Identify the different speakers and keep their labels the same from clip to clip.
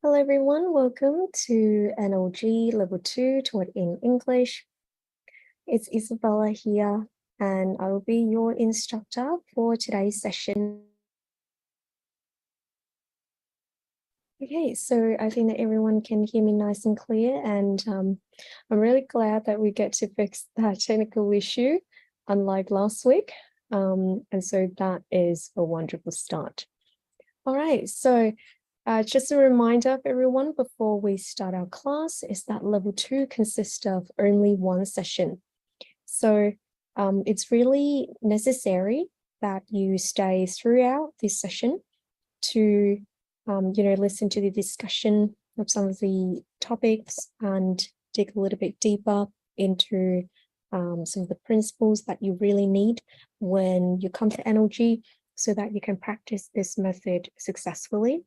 Speaker 1: Hello everyone, welcome to NLG Level 2 Taught in English. It's Isabella here and I will be your instructor for today's session. Okay, so I think that everyone can hear me nice and clear and I'm really glad that we get to fix that technical issue unlike last week. And so that is a wonderful start. All right, so just a reminder for everyone before we start our class is that level 2 consists of only one session. So it's really necessary that you stay throughout this session to, listen to the discussion of some of the topics and dig a little bit deeper into some of the principles that you really need when you come to NLG so that you can practice this method successfully.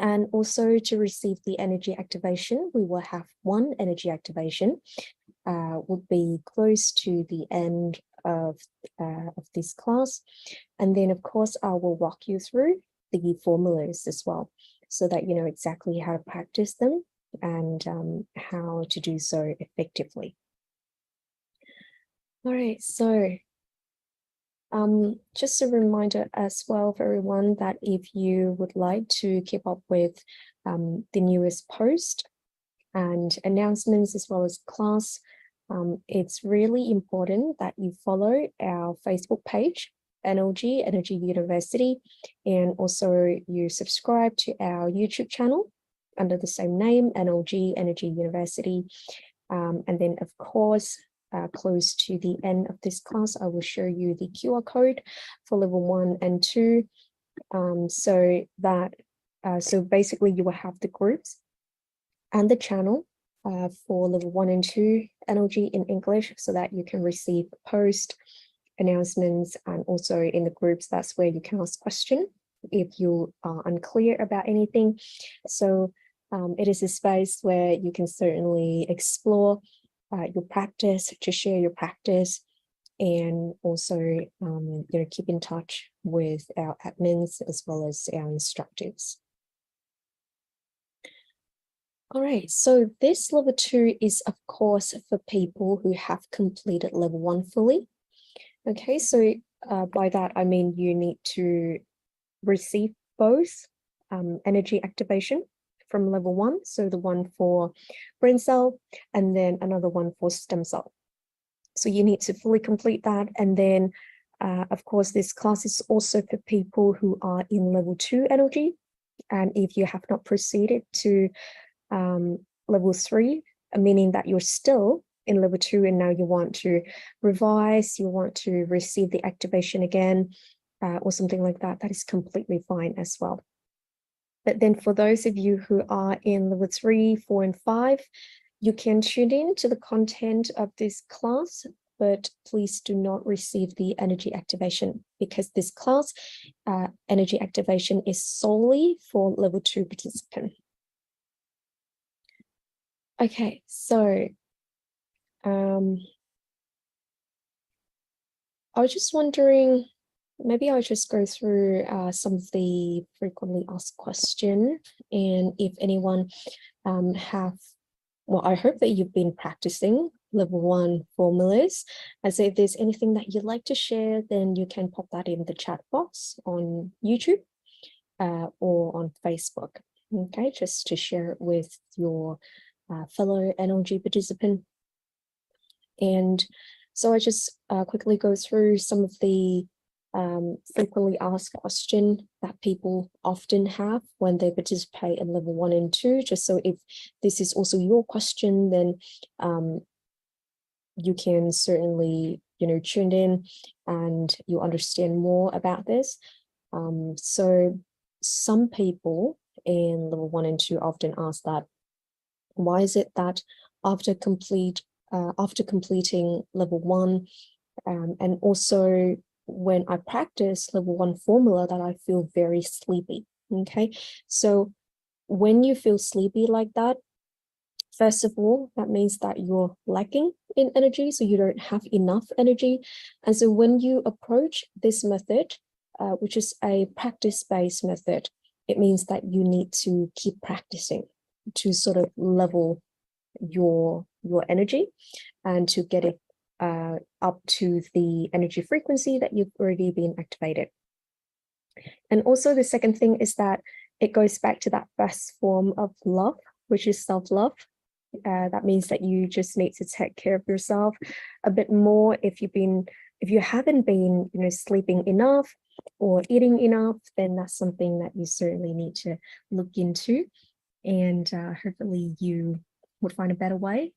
Speaker 1: And also to receive the energy activation, we will have one energy activation, would be close to the end of this class. And then of course, I will walk you through the formulas as well, so that you know exactly how to practice them and how to do so effectively. All right, so just a reminder as well for everyone that if you would like to keep up with the newest post and announcements as well as class, it's really important that you follow our Facebook page, NLG, Energy University, and also you subscribe to our YouTube channel under the same name, NLG, Energy University. And then of course, close to the end of this class, I will show you the QR code for level 1 and 2. So basically you will have the groups and the channel for level 1 and 2 NLG in English, so that you can receive post announcements, and also in the groups, that's where you can ask questions if you are unclear about anything. So it is a space where you can certainly explore your practice, to share your practice, and also keep in touch with our admins as well as our instructors. All right, so this level 2 is of course for people who have completed level 1 fully. Okay, so by that I mean you need to receive both energy activation from level 1, so the one for brain cell, and then another one for stem cell. So you need to fully complete that. And then, of course, this class is also for people who are in level 2 NLG. And if you have not proceeded to level 3, meaning that you're still in level 2 and now you want to revise, you want to receive the activation again, or something like that, that is completely fine as well. But then for those of you who are in level 3, 4, and 5, you can tune in to the content of this class, but please do not receive the energy activation, because this class, energy activation, is solely for level 2 participant. Okay, so I was just wondering, maybe I'll just go through some of the frequently asked questions, and if anyone I hope that you've been practicing level 1 formulas. And so if there's anything that you'd like to share, then you can pop that in the chat box on YouTube or on Facebook, okay, just to share it with your fellow NLG participant. And so I just quickly go through some of the frequently asked questions that people often have when they participate in level 1 and 2, just so if this is also your question, then you can certainly tune in and you understand more about this. So some people in level 1 and 2 often ask that, why is it that after completing level 1 and also when I practice level 1 formula, that I feel very sleepy? Okay, so when you feel sleepy like that, first of all, that means that you're lacking in energy, so you don't have enough energy. And so when you approach this method, which is a practice-based method, it means that you need to keep practicing to sort of level your energy and to get it up to the energy frequency that you've already been activated. And also the second thing is that it goes back to that best form of love, which is self-love. That means that you just need to take care of yourself a bit more. If you haven't been, sleeping enough or eating enough, then that's something that you certainly need to look into. And hopefully you would find a better way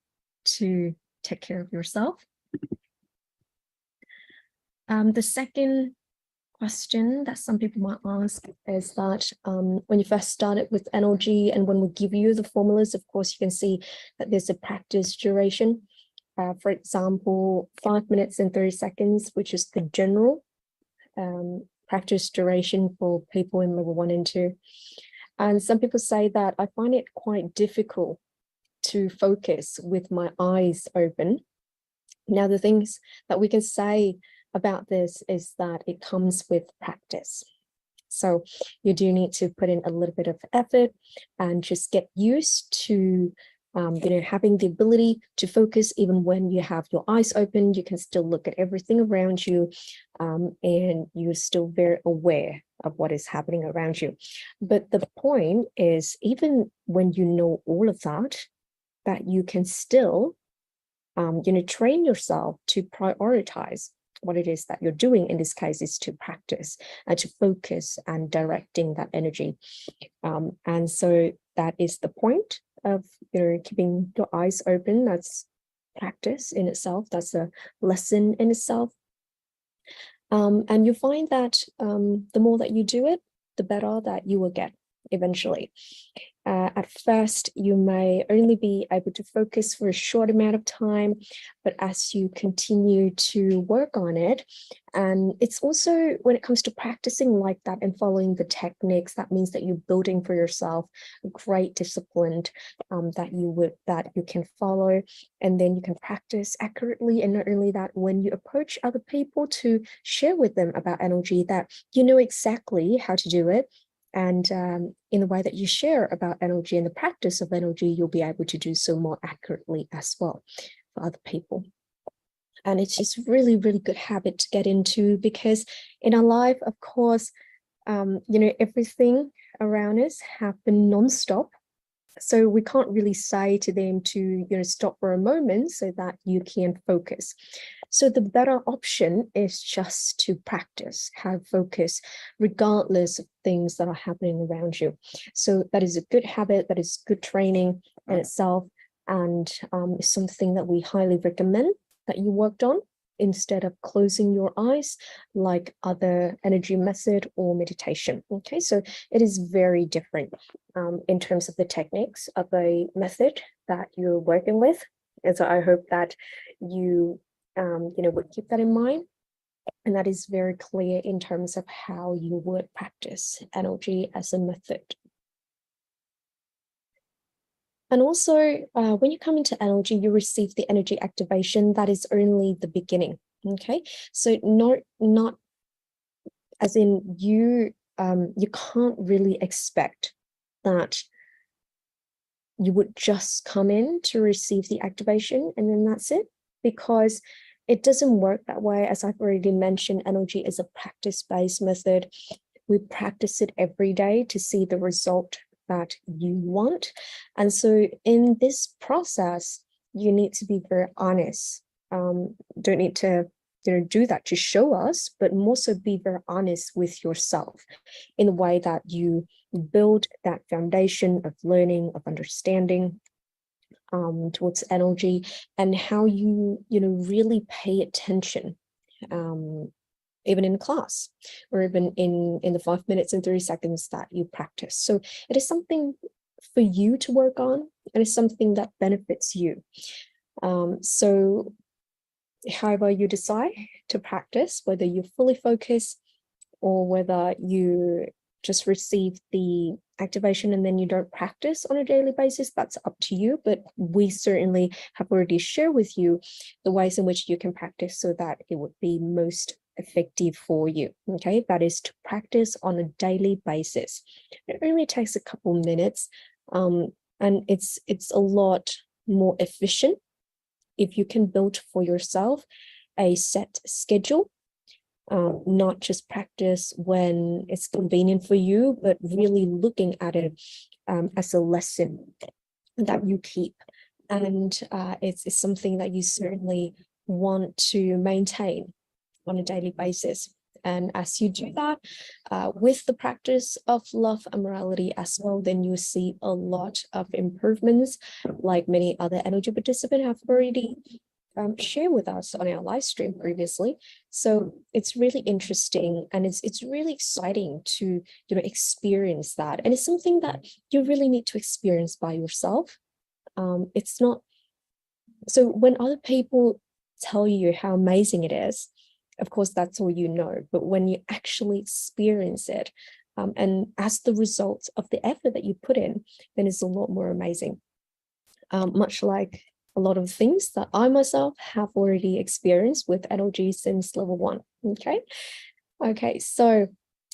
Speaker 1: to take care of yourself. The second question that some people might ask is that when you first started with NLG and when we give you the formulas, of course, you can see that there's a practice duration. For example, 5 minutes and 30 seconds, which is the general practice duration for people in level 1 and 2. And some people say that I find it quite difficult to focus with my eyes open. Now, the things that we can say about this is that it comes with practice. So you do need to put in a little bit of effort and just get used to having the ability to focus even when you have your eyes open. You can still look at everything around you, and you're still very aware of what is happening around you. But the point is, even when you know all of that you can still train yourself to prioritize what it is that you're doing. In this case, is to practice and to focus and directing that energy. And so that is the point of keeping your eyes open. That's practice in itself. That's a lesson in itself. And you find that the more that you do it, the better that you will get eventually. At first, you may only be able to focus for a short amount of time, but as you continue to work on it, and it's also when it comes to practicing like that and following the techniques, that means that you're building for yourself a great discipline that you can follow, and then you can practice accurately. And not only that, when you approach other people to share with them about NLG, that you know exactly how to do it. And in the way that you share about NLG and the practice of NLG, you'll be able to do so more accurately as well for other people. And it's just really, really good habit to get into, because in our life, of course, everything around us happen nonstop. So we can't really say to them to, stop for a moment so that you can focus. So the better option is just to practice, have focus, regardless of things that are happening around you. So that is a good habit, that is good training in itself, and it's something that we highly recommend that you worked on instead of closing your eyes like other energy method or meditation. Okay, so it is very different in terms of the techniques of a method that you're working with. And so I hope that you would keep that in mind. And that is very clear in terms of how you would practice NLG as a method. And also, when you come into NLG, you receive the energy activation. That is only the beginning. Okay, so not as in you can't really expect that you would just come in to receive the activation and then that's it, because it doesn't work that way. As I've already mentioned, NLG is a practice-based method. We practice it every day to see the result that you want. And so in this process, you need to be very honest. Don't need to do that to show us, but more so be very honest with yourself in a way that you build that foundation of learning, of understanding towards NLG, and how you really pay attention even in class, or even in the 5 minutes and 30 seconds that you practice. So it is something for you to work on, and it's something that benefits you. So however you decide to practice, whether you fully focus or whether you just receive the activation and then you don't practice on a daily basis, that's up to you. But we certainly have already shared with you the ways in which you can practice so that it would be most effective for you. Okay, that is to practice on a daily basis. It only takes a couple minutes, and it's a lot more efficient if you can build for yourself a set schedule. Not just practice when it's convenient for you, but really looking at it as a lesson that you keep. And it's something that you certainly want to maintain on a daily basis. And as you do that, with the practice of love and morality as well, then you see a lot of improvements, like many other energy participants have already shared with us on our live stream previously. So it's really interesting, and it's really exciting to experience that. And it's something that you really need to experience by yourself. It's not so when other people tell you how amazing it is, of course, that's all you know. But when you actually experience it, and as the result of the effort that you put in, then it's a lot more amazing. Much like a lot of things that I myself have already experienced with NLG since level 1. Okay, so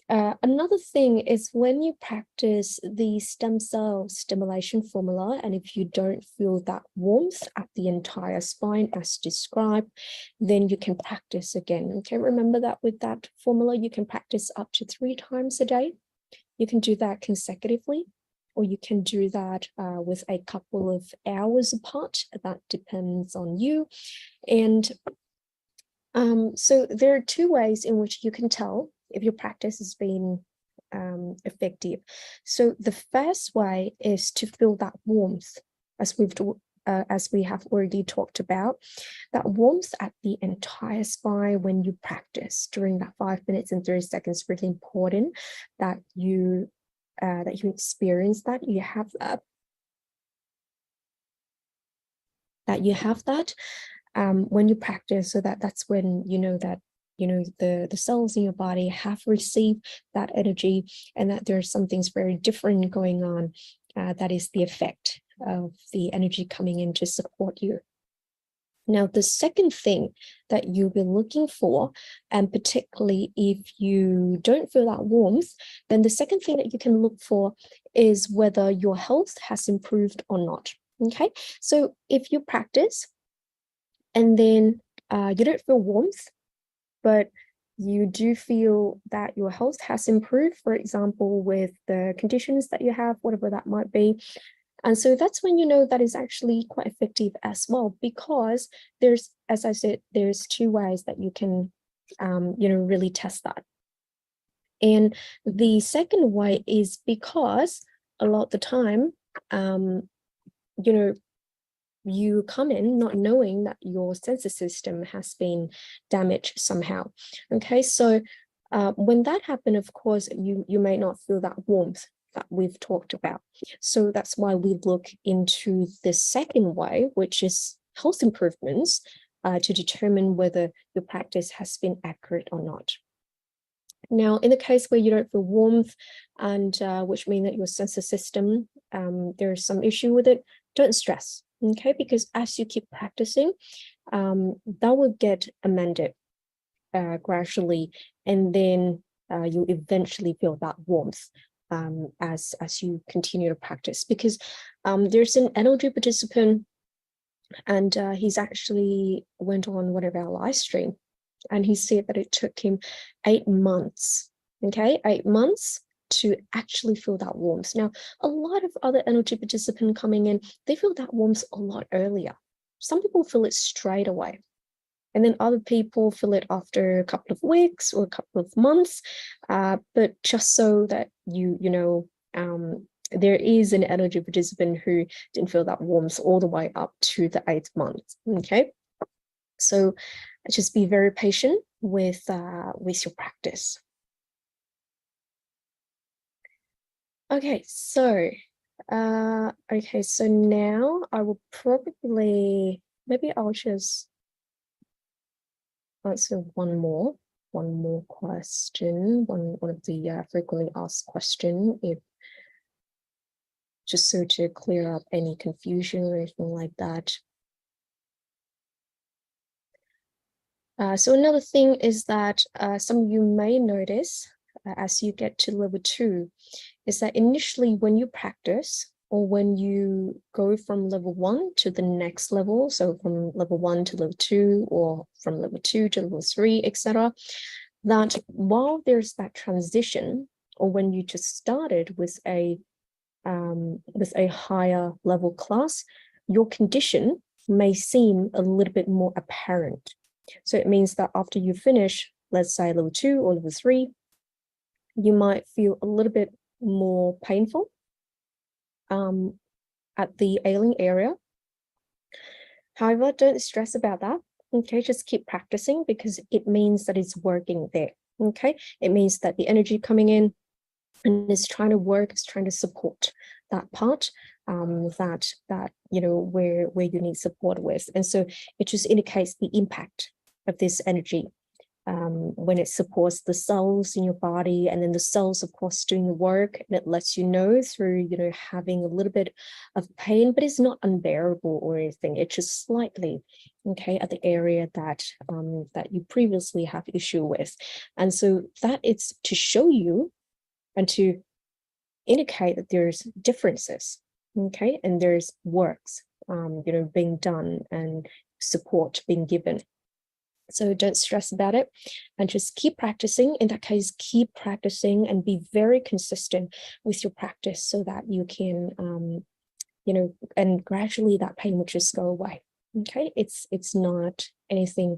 Speaker 1: another thing is when you practice the stem cell stimulation formula, and if you don't feel that warmth at the entire spine as described, then you can practice again. Okay, remember that with that formula, you can practice up to 3 times a day. You can do that consecutively, or you can do that with a couple of hours apart. That depends on you. And so there are 2 ways in which you can tell if your practice has been effective. So the first way is to feel that warmth, as we have already talked about, that warmth at the entire spine when you practice during that 5 minutes and 30 seconds. Really important that you experience that, you have that when you practice, so that's when you know that the cells in your body have received that energy, and that there's something's very different going on. That is the effect of the energy coming in to support you. Now, the second thing that you'll be looking for, and particularly if you don't feel that warmth, then the second thing that you can look for is whether your health has improved or not. Okay, so if you practice and then you don't feel warmth, but you do feel that your health has improved, for example, with the conditions that you have, whatever that might be. And so that's when you know that is actually quite effective as well, because there's, as I said, there's 2 ways that you can, really test that. And the second way is because a lot of the time, you come in not knowing that your sensor system has been damaged somehow. Okay, so when that happens, of course, you may not feel that warmth that we've talked about. So that's why we look into the second way, which is health improvements, to determine whether your practice has been accurate or not. Now, in the case where you don't feel warmth, and which means that your sensor system, there's some issue with it, don't stress, okay? Because as you keep practicing, that will get amended gradually, and then you'll eventually feel that warmth as you continue to practice. Because there's an NLG participant, and he's actually went on one of our live stream, and he said that it took him 8 months, okay, 8 months to actually feel that warmth. Now, a lot of other energy participants coming in, they feel that warmth a lot earlier. Some people feel it straight away, and then other people feel it after a couple of weeks or a couple of months. But just so that you know, there is an energy participant who didn't feel that warmth all the way up to the 8th month, okay? So just be very patient with your practice. Okay, so now I will probably, maybe I'll just answer one more question, one of the frequently asked question, if just so to clear up any confusion or anything like that. So another thing is that some of you may notice as you get to level 2 is that initially when you practice or when you go from level 1 to the next level, so from level 1 to level 2 or from level 2 to level 3, etc., that while there's that transition, or when you just started with a higher level class, your condition may seem a little bit more apparent. So it means that after you finish, let's say level 2 or level 3, you might feel a little bit more painful at the ailing area. However, don't stress about that. Okay, just keep practicing because it means that it's working there. Okay, it means that the energy coming in and is trying to work, it's trying to support that part that you know where you need support with. And so it just indicates the impact of this energy when it supports the cells in your body, and then the cells, of course, doing the work, and it lets you know through, you know, having a little bit of pain, but it's not unbearable or anything. It's just slightly, okay, at the area that that you previously have issue with. And so that it's to show you and to indicate that there's differences, okay, and there's works, you know, being done and support being given. So don't stress about it and just keep practicing. In that case, keep practicing and be very consistent with your practice so that you can, you know, and gradually that pain will just go away. Okay, it's not anything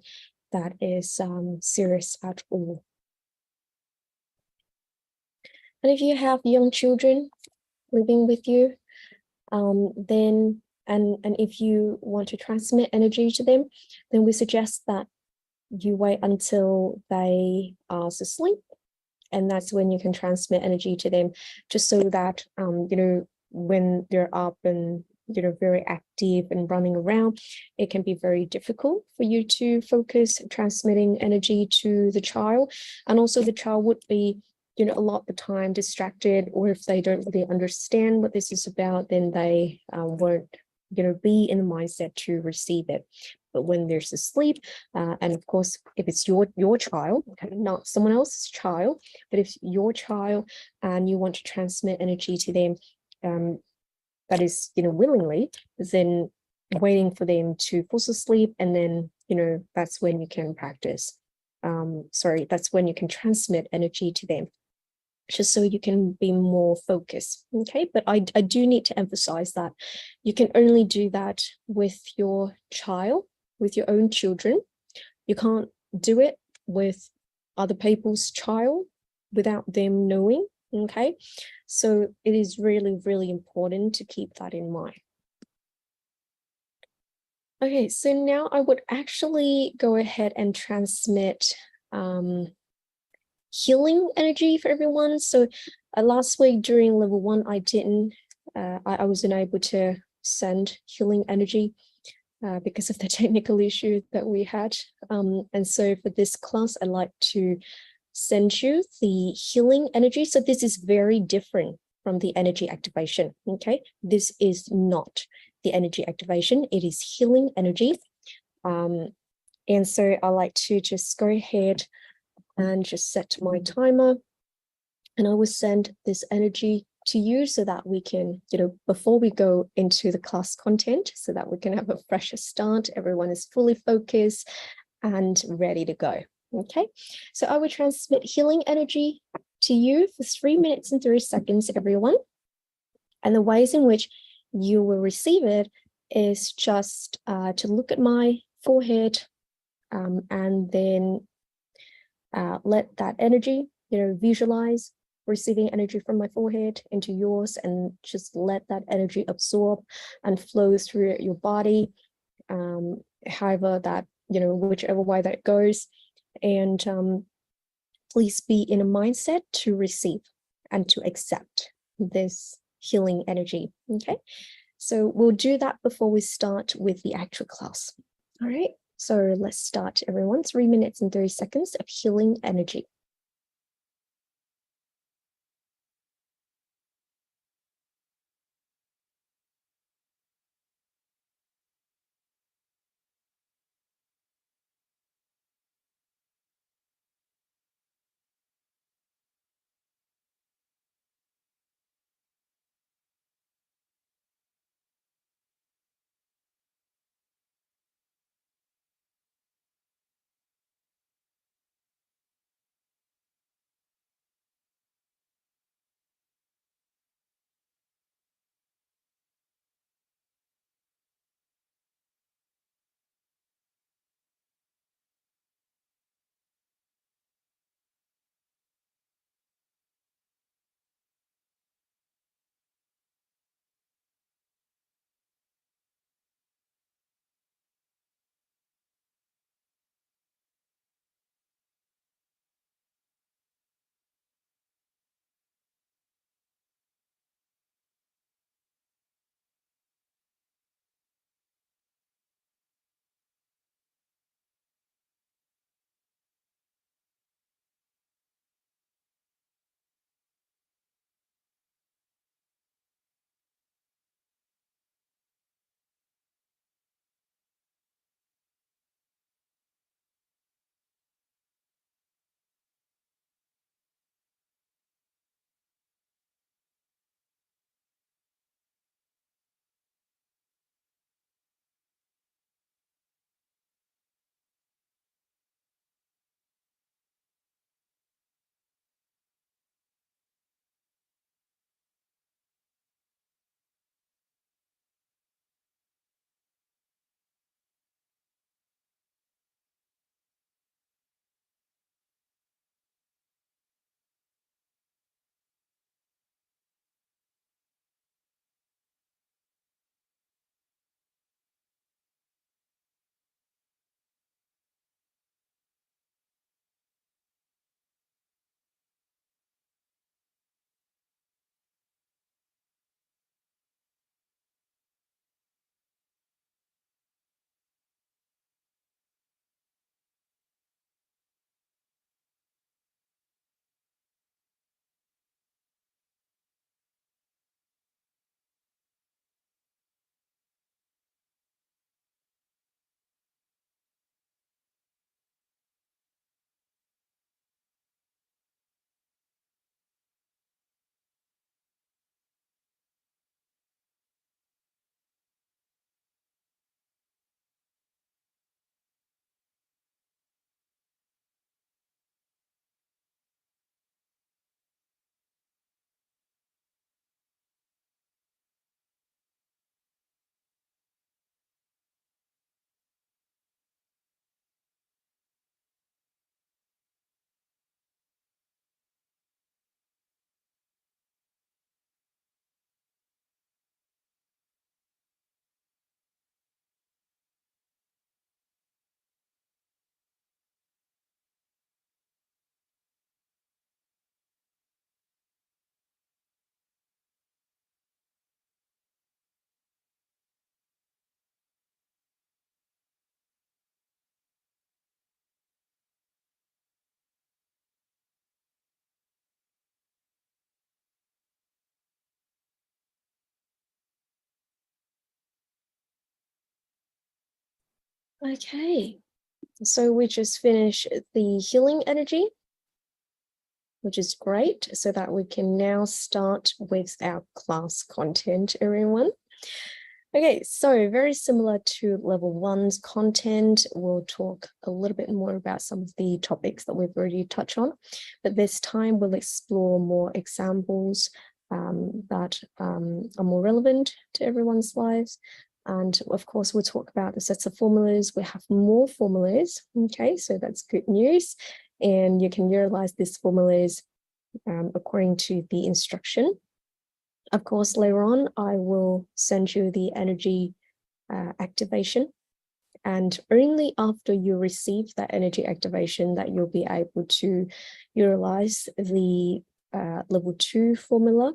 Speaker 1: that is serious at all. And if you have young children living with you, then and if you want to transmit energy to them, then we suggest that you wait until they are asleep, and that's when you can transmit energy to them, just so that you know, when they're up and, you know, very active and running around, it can be very difficult for you to focus transmitting energy to the child. And also the child would be, you know, a lot of the time distracted, or if they don't really understand what this is about, then they won't, you know, be in the mindset to receive it. But when they're asleep, and of course, if it's your child, okay, not someone else's child, but if your child and you want to transmit energy to them, that is, you know, willingly, then waiting for them to fall asleep, and then, you know, that's when you can practice. Sorry, that's when you can transmit energy to them, just so you can be more focused. Okay, but I do need to emphasize that you can only do that with your child, with your own children. You can't do it with other people's child without them knowing. Okay, so it is really, really important to keep that in mind. Okay, so now I would actually go ahead and transmit healing energy for everyone. So last week during level 1, I didn't, I wasn't able to send healing energy because of the technical issue that we had. And so for this class, I'd like to send you the healing energy. So this is very different from the energy activation, okay? This is not the energy activation, it is healing energy. And so I like to just go ahead and just set my timer, and I will send this energy to you so that we can, you know, before we go into the class content, so that we can have a fresher start, everyone is fully focused and ready to go. Okay, so I will transmit healing energy to you for 3 minutes and 30 seconds, everyone. And the ways in which you will receive it is just to look at my forehead, and then let that energy, you know, visualize receiving energy from my forehead into yours, and just let that energy absorb and flow through your body, however that, you know, whichever way that goes. And please be in a mindset to receive and to accept this healing energy. Okay, so we'll do that before we start with the actual class. All right, so let's start, everyone. 3 minutes and 30 seconds of healing energy. Okay, so we just finished the healing energy, which is great, so that we can now start with our class content, everyone. Okay, so very similar to level 1's content, we'll talk a little bit more about some of the topics that we've already touched on, but this time we'll explore more examples that are more relevant to everyone's lives. And of course, we'll talk about the sets of formulas. We have more formulas, okay, so that's good news. And you can utilize these formulas according to the instruction. Of course, later on, I will send you the energy activation. And only after you receive that energy activation that you'll be able to utilize the level 2 formula.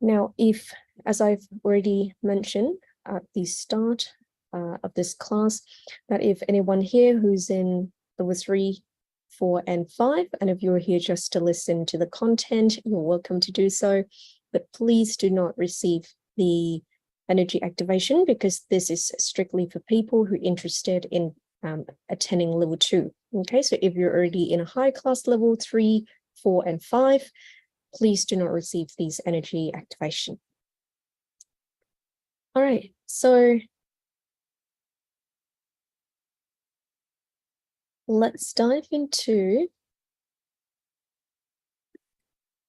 Speaker 1: Now, if, as I've already mentioned at the start of this class, that if anyone here who's in level 3, 4, and 5, and if you're here just to listen to the content, you're welcome to do so. But please do not receive the energy activation, because this is strictly for people who are interested in attending level 2. Okay, so if you're already in a high class level 3, 4, and 5, please do not receive these energy activation. All right, so let's dive into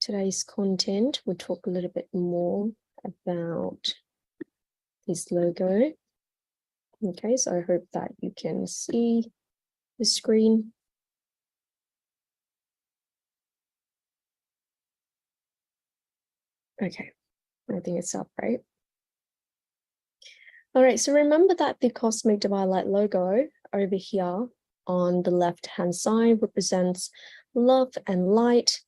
Speaker 1: today's content. We'll talk a little bit more about this logo. Okay, so I hope that you can see the screen. Okay, I think it's up, right? All right, so remember that the Cosmic Divine Light logo over here on the left-hand side represents love and light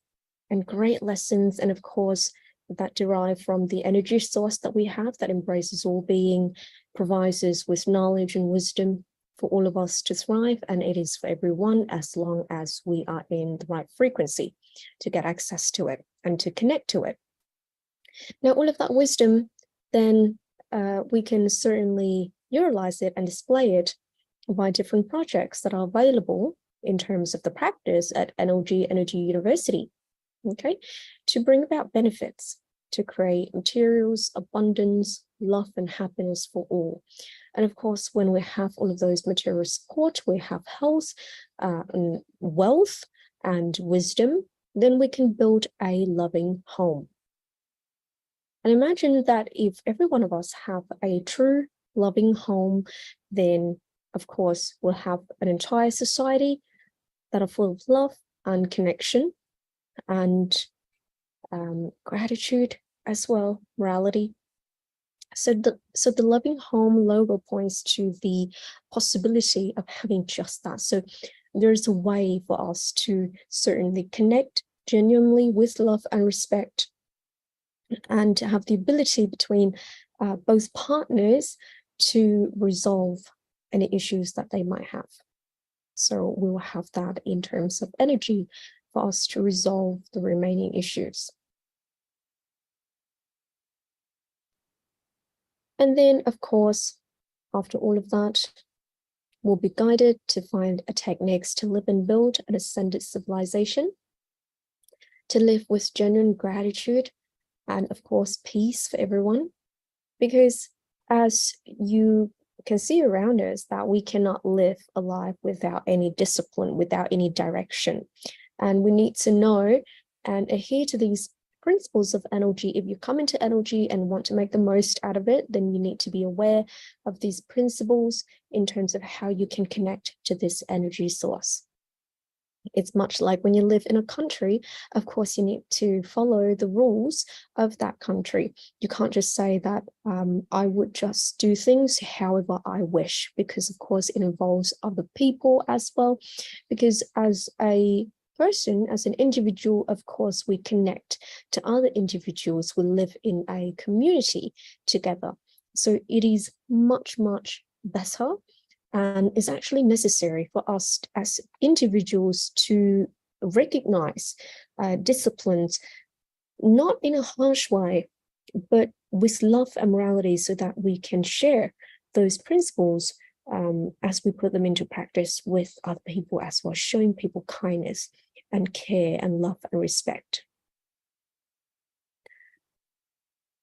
Speaker 1: and great lessons, and of course, that derive from the energy source that we have that embraces all being, provides us with knowledge and wisdom for all of us to thrive, and it is for everyone as long as we are in the right frequency to get access to it and to connect to it. Now, all of that wisdom, then we can certainly utilize it and display it by different projects that are available in terms of the practice at NLG Energy University, okay, to bring about benefits, to create materials, abundance, love, and happiness for all. And of course, when we have all of those material support, we have health, and wealth, and wisdom, then we can build a loving home. And imagine that if every one of us have a true loving home, then of course we'll have an entire society that are full of love and connection and gratitude as well, morality. So the loving home logo points to the possibility of having just that. So there's a way for us to certainly connect genuinely with love and respect, and to have the ability between both partners to resolve any issues that they might have. So we will have that in terms of energy for us to resolve the remaining issues. And then, of course, after all of that, we'll be guided to find techniques to live and build an ascended civilization, to live with genuine gratitude, and of course, peace for everyone. Because as you can see around us, that we cannot live a life without any discipline, without any direction. And we need to know and adhere to these principles of NLG. If you come into NLG and want to make the most out of it, then you need to be aware of these principles in terms of how you can connect to this energy source. It's much like when you live in a country, of course, you need to follow the rules of that country. You can't just say that I would just do things however I wish, because of course it involves other people as well. Because as a person, as an individual, of course, we connect to other individuals. We live in a community together. So it is much, much better and is actually necessary for us as individuals to recognize disciplines, not in a harsh way, but with love and morality, so that we can share those principles as we put them into practice with other people as well, showing people kindness and care and love and respect.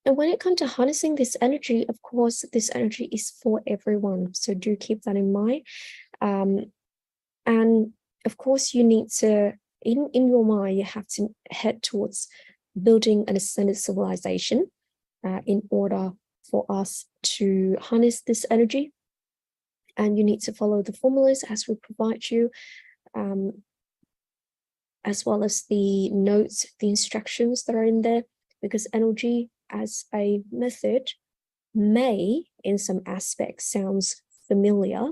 Speaker 1: And when it comes to harnessing this energy, of course, this energy is for everyone. So do keep that in mind. And of course, you need to, in your mind, you have to head towards building an ascended civilization in order for us to harness this energy. And you need to follow the formulas as we provide you, as well as the notes, the instructions that are in there, because energy as a method may, in some aspects, sounds familiar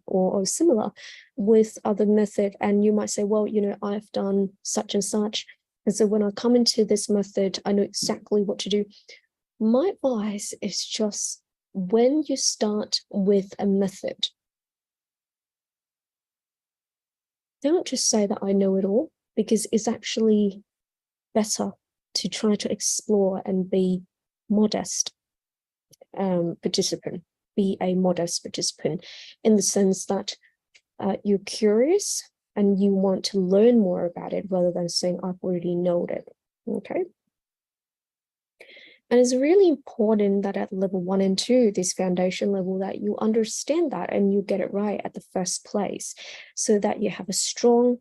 Speaker 1: or similar with other method. And you might say, well, I've done such and such. And so when I come into this method, I know exactly what to do. My advice is just when you start with a method, don't just say that I know it all, because it's actually better to try to explore and be modest participant, be a modest participant in the sense that you're curious and you want to learn more about it rather than saying, I've already known it, okay? And it's really important that at level 1 and 2, this foundation level, that you understand that and you get it right at the first place, so that you have a strong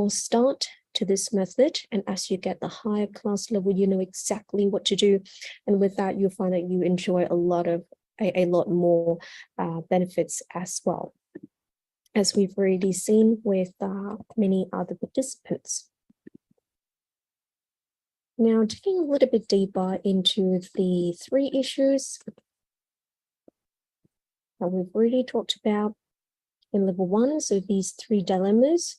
Speaker 1: start to this method. And as you get the higher class level, you know exactly what to do. And with that, you'll find that you enjoy a lot more benefits as well, as we've already seen with many other participants. Now, digging a little bit deeper into the 3 issues that we've already talked about in level 1, so these 3 dilemmas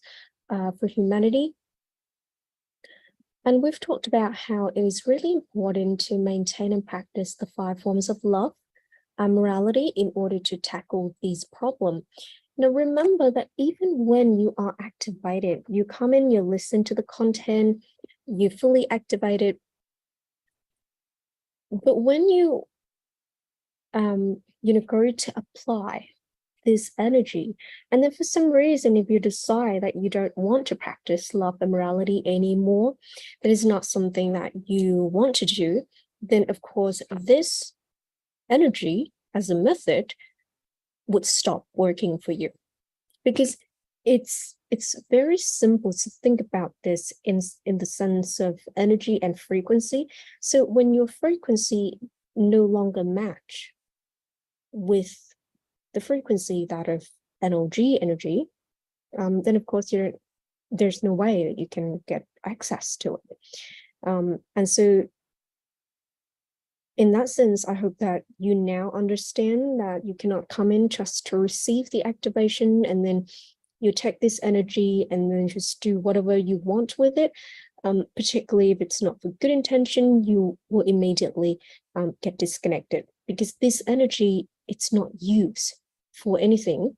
Speaker 1: for humanity. And we've talked about how it is really important to maintain and practice the 5 forms of love and morality in order to tackle these problems. Now, remember that even when you are activated, you come in, you listen to the content, you fully activated. But when you, go to apply this energy, and then for some reason, if you decide that you don't want to practice love and morality anymore, that is not something that you want to do, then of course, this energy as a method would stop working for you. Because it's very simple to think about this in the sense of energy and frequency. So when your frequency no longer match with the frequency that of NLG energy, then of course there's no way that you can get access to it. And so in that sense, I hope that you now understand that you cannot come in just to receive the activation and then you take this energy and then just do whatever you want with it. Particularly if it's not for good intention, you will immediately get disconnected, because this energy, it's not used for anything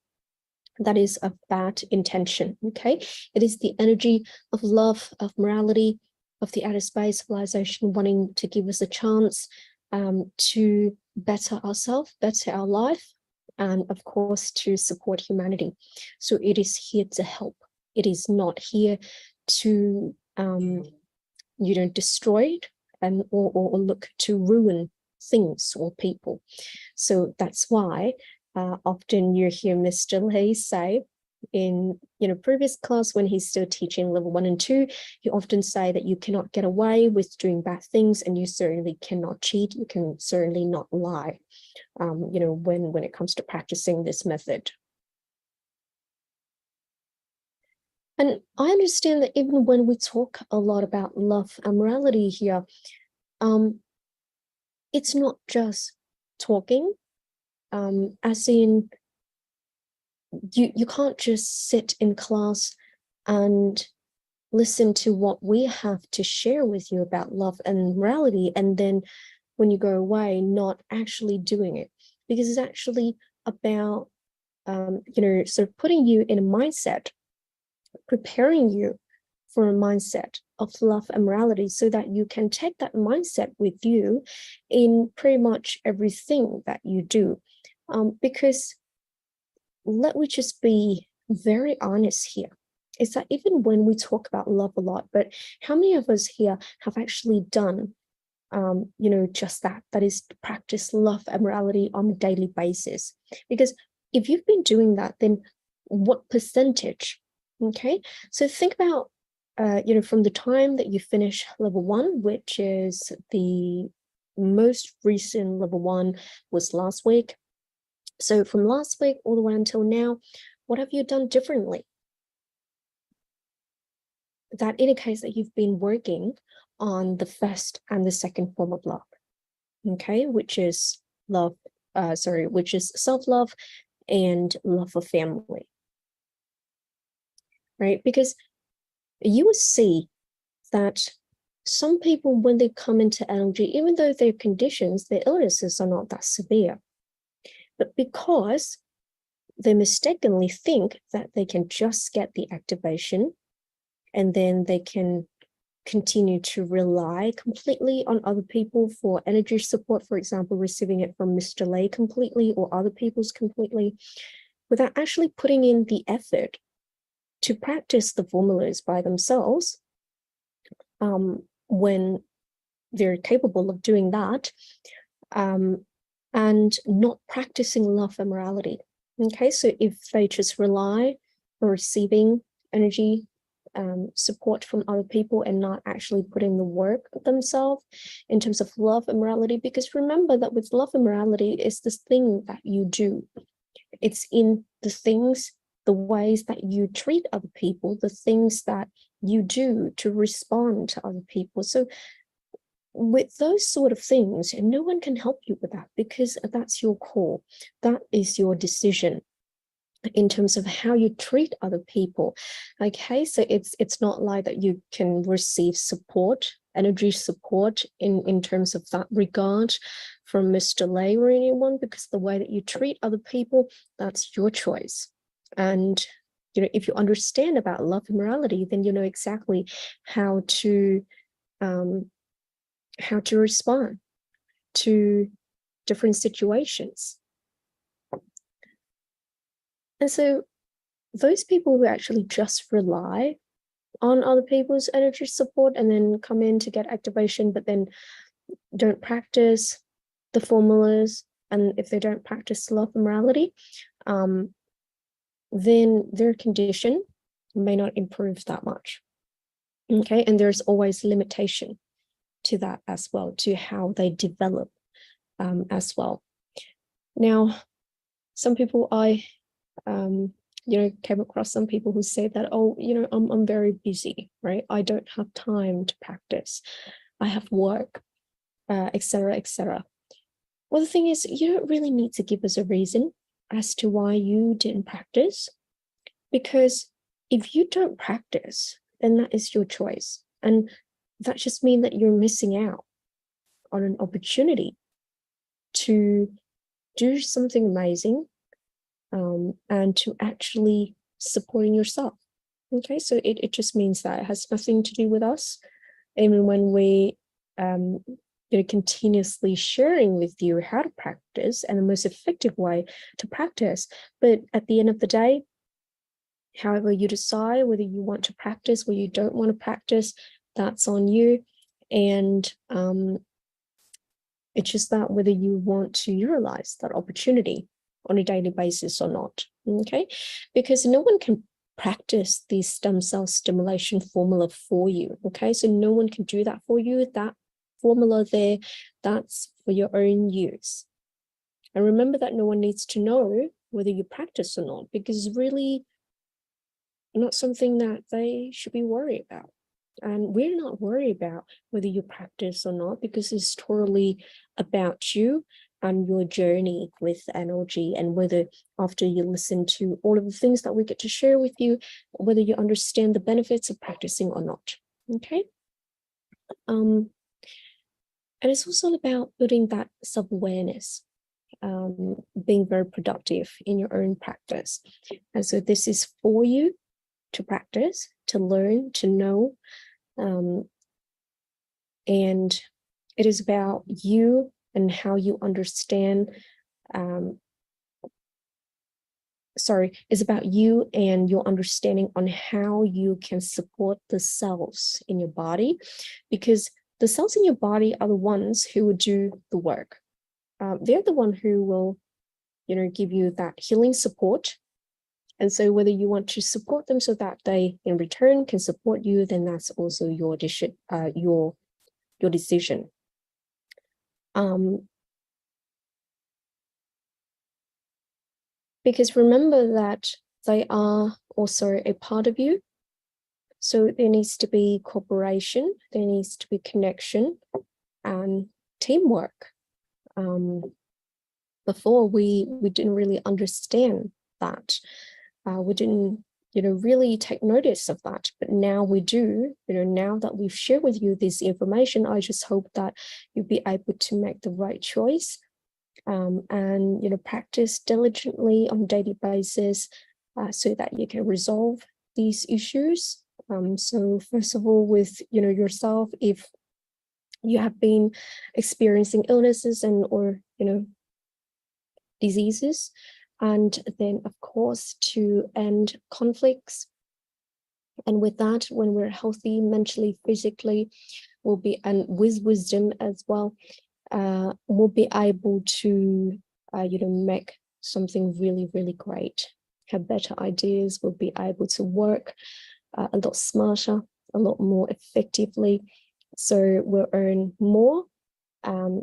Speaker 1: that is of bad intention, okay? It is the energy of love, of morality, of the outer space civilization wanting to give us a chance to better ourselves, better our life, and of course to support humanity. So it is here to help. It is not here to destroy it and or look to ruin things or people. So that's why often you hear Mr. Lee say in previous class, when he's still teaching level 1 and 2, he often say that you cannot get away with doing bad things, and you certainly cannot cheat, you can certainly not lie when it comes to practicing this method. And I understand that even when we talk a lot about love and morality here, it's not just talking, as in you can't just sit in class and listen to what we have to share with you about love and morality, and then when you go away, not actually doing it, because it's actually about, sort of putting you in a mindset, preparing you for a mindset of love and morality, so that you can take that mindset with you in pretty much everything that you do. Because let me just be very honest here, is that even when we talk about love a lot, but how many of us here have actually done just that is to practice love and morality on a daily basis? Because if you've been doing that, then what percentage? Okay, so think about from the time that you finish level 1, which is the most recent level 1 was last week. So from last week all the way until now, what have you done differently? That indicates that you've been working on the first and the second form of love, okay, which is which is self-love and love for family, right? Because you will see that some people, when they come into energy, even though their conditions, their illnesses are not that severe, but because they mistakenly think that they can just get the activation and then they can continue to rely completely on other people for energy support, for example, receiving it from Mr. Lay completely or other people's completely, without actually putting in the effort to practice the formulas by themselves, when they're capable of doing that, and not practicing love and morality. Okay, so if they just rely on receiving energy support from other people and not actually putting the work themselves in terms of love and morality, because remember that with love and morality, it's this thing that you do. It's in the things, the ways that you treat other people, the things that you do to respond to other people. So with those sort of things, no one can help you with that, because that's your call. That is your decision in terms of how you treat other people. Okay, so it's not like that you can receive support, energy support in terms of that regard from Mr. Lay or anyone, because the way that you treat other people, that's your choice. And if you understand about love and morality, then you know exactly how to respond to different situations. And so those people who actually just rely on other people's energy support and then come in to get activation, but then don't practice the formulas, and if they don't practice love and morality, then their condition may not improve that much. Okay, and there's always limitation to that as well, to how they develop as well. Now, some people came across some people who say that, oh, I'm very busy, right? I don't have time to practice. I have work, etc., etc. Well, the thing is, you don't really need to give us a reason as to why you didn't practice, because if you don't practice, then that is your choice. And that just means that you're missing out on an opportunity to do something amazing, and to actually supporting yourself. Okay, so it just means that it has nothing to do with us. Even when we continuously sharing with you how to practice and the most effective way to practice, but at the end of the day, however you decide whether you want to practice or you don't want to practice, that's on you. And it's just that whether you want to utilize that opportunity on a daily basis or not. Okay, because no one can practice the stem cell stimulation formula for you. Okay, so no one can do that for you. That formula there, that's for your own use. And remember that no one needs to know whether you practice or not, because it's really not something that they should be worried about. And we're not worried about whether you practice or not, because it's totally about you and your journey with NLG, and whether after you listen to all of the things that we get to share with you, whether you understand the benefits of practicing or not. Okay. And it's also about building that self-awareness, being very productive in your own practice. And so this is for you to practice, to learn, to know. And it is about you and how you understand. It's about you and your understanding on how you can support the cells in your body, because the cells in your body are the ones who will do the work. They're the one who will, give you that healing support. And so whether you want to support them so that they in return can support you, then that's also your decision. Because remember that they are also a part of you. So there needs to be cooperation, there needs to be connection and teamwork. Before we didn't really understand that. We didn't, really take notice of that. But now we do, now that we've shared with you this information, I just hope that you'll be able to make the right choice. And practice diligently on a daily basis so that you can resolve these issues. So first of all, with yourself, if you have been experiencing illnesses or diseases, and then of course to end conflicts. And with that, when we're healthy mentally, physically, we'll be, and with wisdom as well, we'll be able to, make something really, really great, have better ideas, we'll be able to work a lot smarter, a lot more effectively. So we'll earn more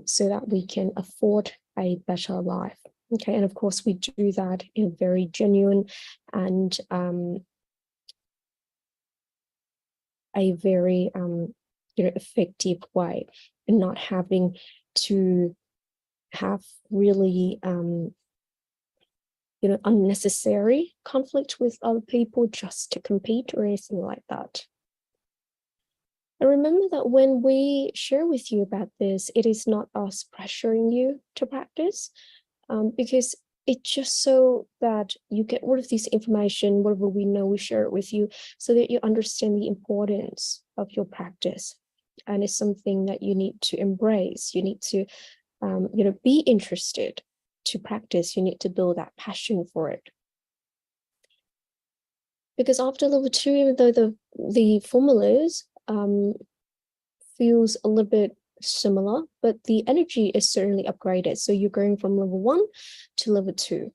Speaker 1: so that we can afford a better life. Okay, and of course we do that in a very genuine and a very effective way, and not having to have really unnecessary conflict with other people just to compete or anything like that. And remember that when we share with you about this, it is not us pressuring you to practice, because it's just so that you get rid of this information, whatever we know, we share it with you so that you understand the importance of your practice. And it's something that you need to embrace. You need to, be interested to practice. You need to build that passion for it. Because after level 2, even though the formulas feels a little bit similar, but the energy is certainly upgraded. So you're going from level 1 to level 2.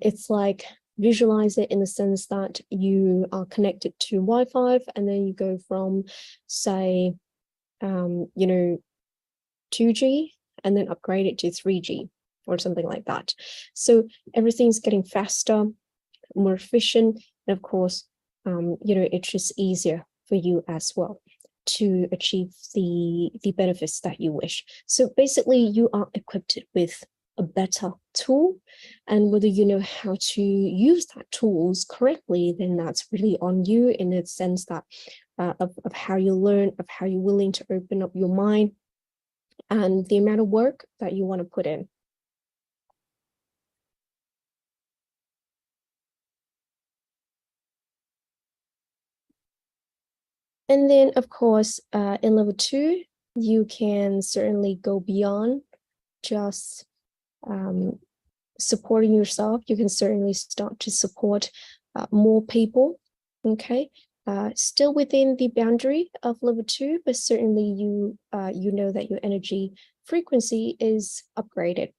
Speaker 1: It's like, visualize it in the sense that you are connected to Wi-Fi, and then you go from, say, 2G, and then upgrade it to 3G or something like that. So everything's getting faster, more efficient, and of course, it's just easier for you as well to achieve the benefits that you wish. So basically, you are equipped with a better tool, and whether you know how to use that tools correctly, then that's really on you, in the sense that of how you learn, of how you're willing to open up your mind, and the amount of work that you want to put in. And then, of course, in level 2, you can certainly go beyond just supporting yourself. You can certainly start to support more people, okay? Still within the boundary of level 2, but certainly you know that your energy frequency is upgraded.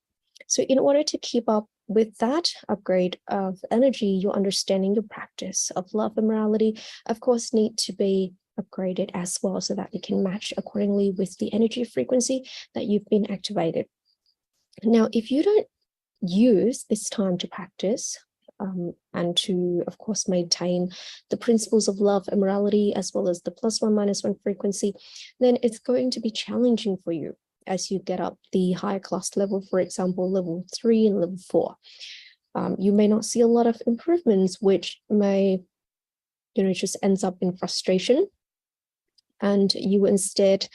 Speaker 1: So in order to keep up with that upgrade of energy, your understanding, your practice of love and morality, of course, need to be upgraded as well, so that it can match accordingly with the energy frequency that you've been activated. Now, if you don't use this time to practice and to, of course, maintain the principles of love and morality, as well as the +1, -1 frequency, then it's going to be challenging for you as you get up the higher class level, for example, level 3 and level 4. You may not see a lot of improvements, which may, just ends up in frustration. And you instead,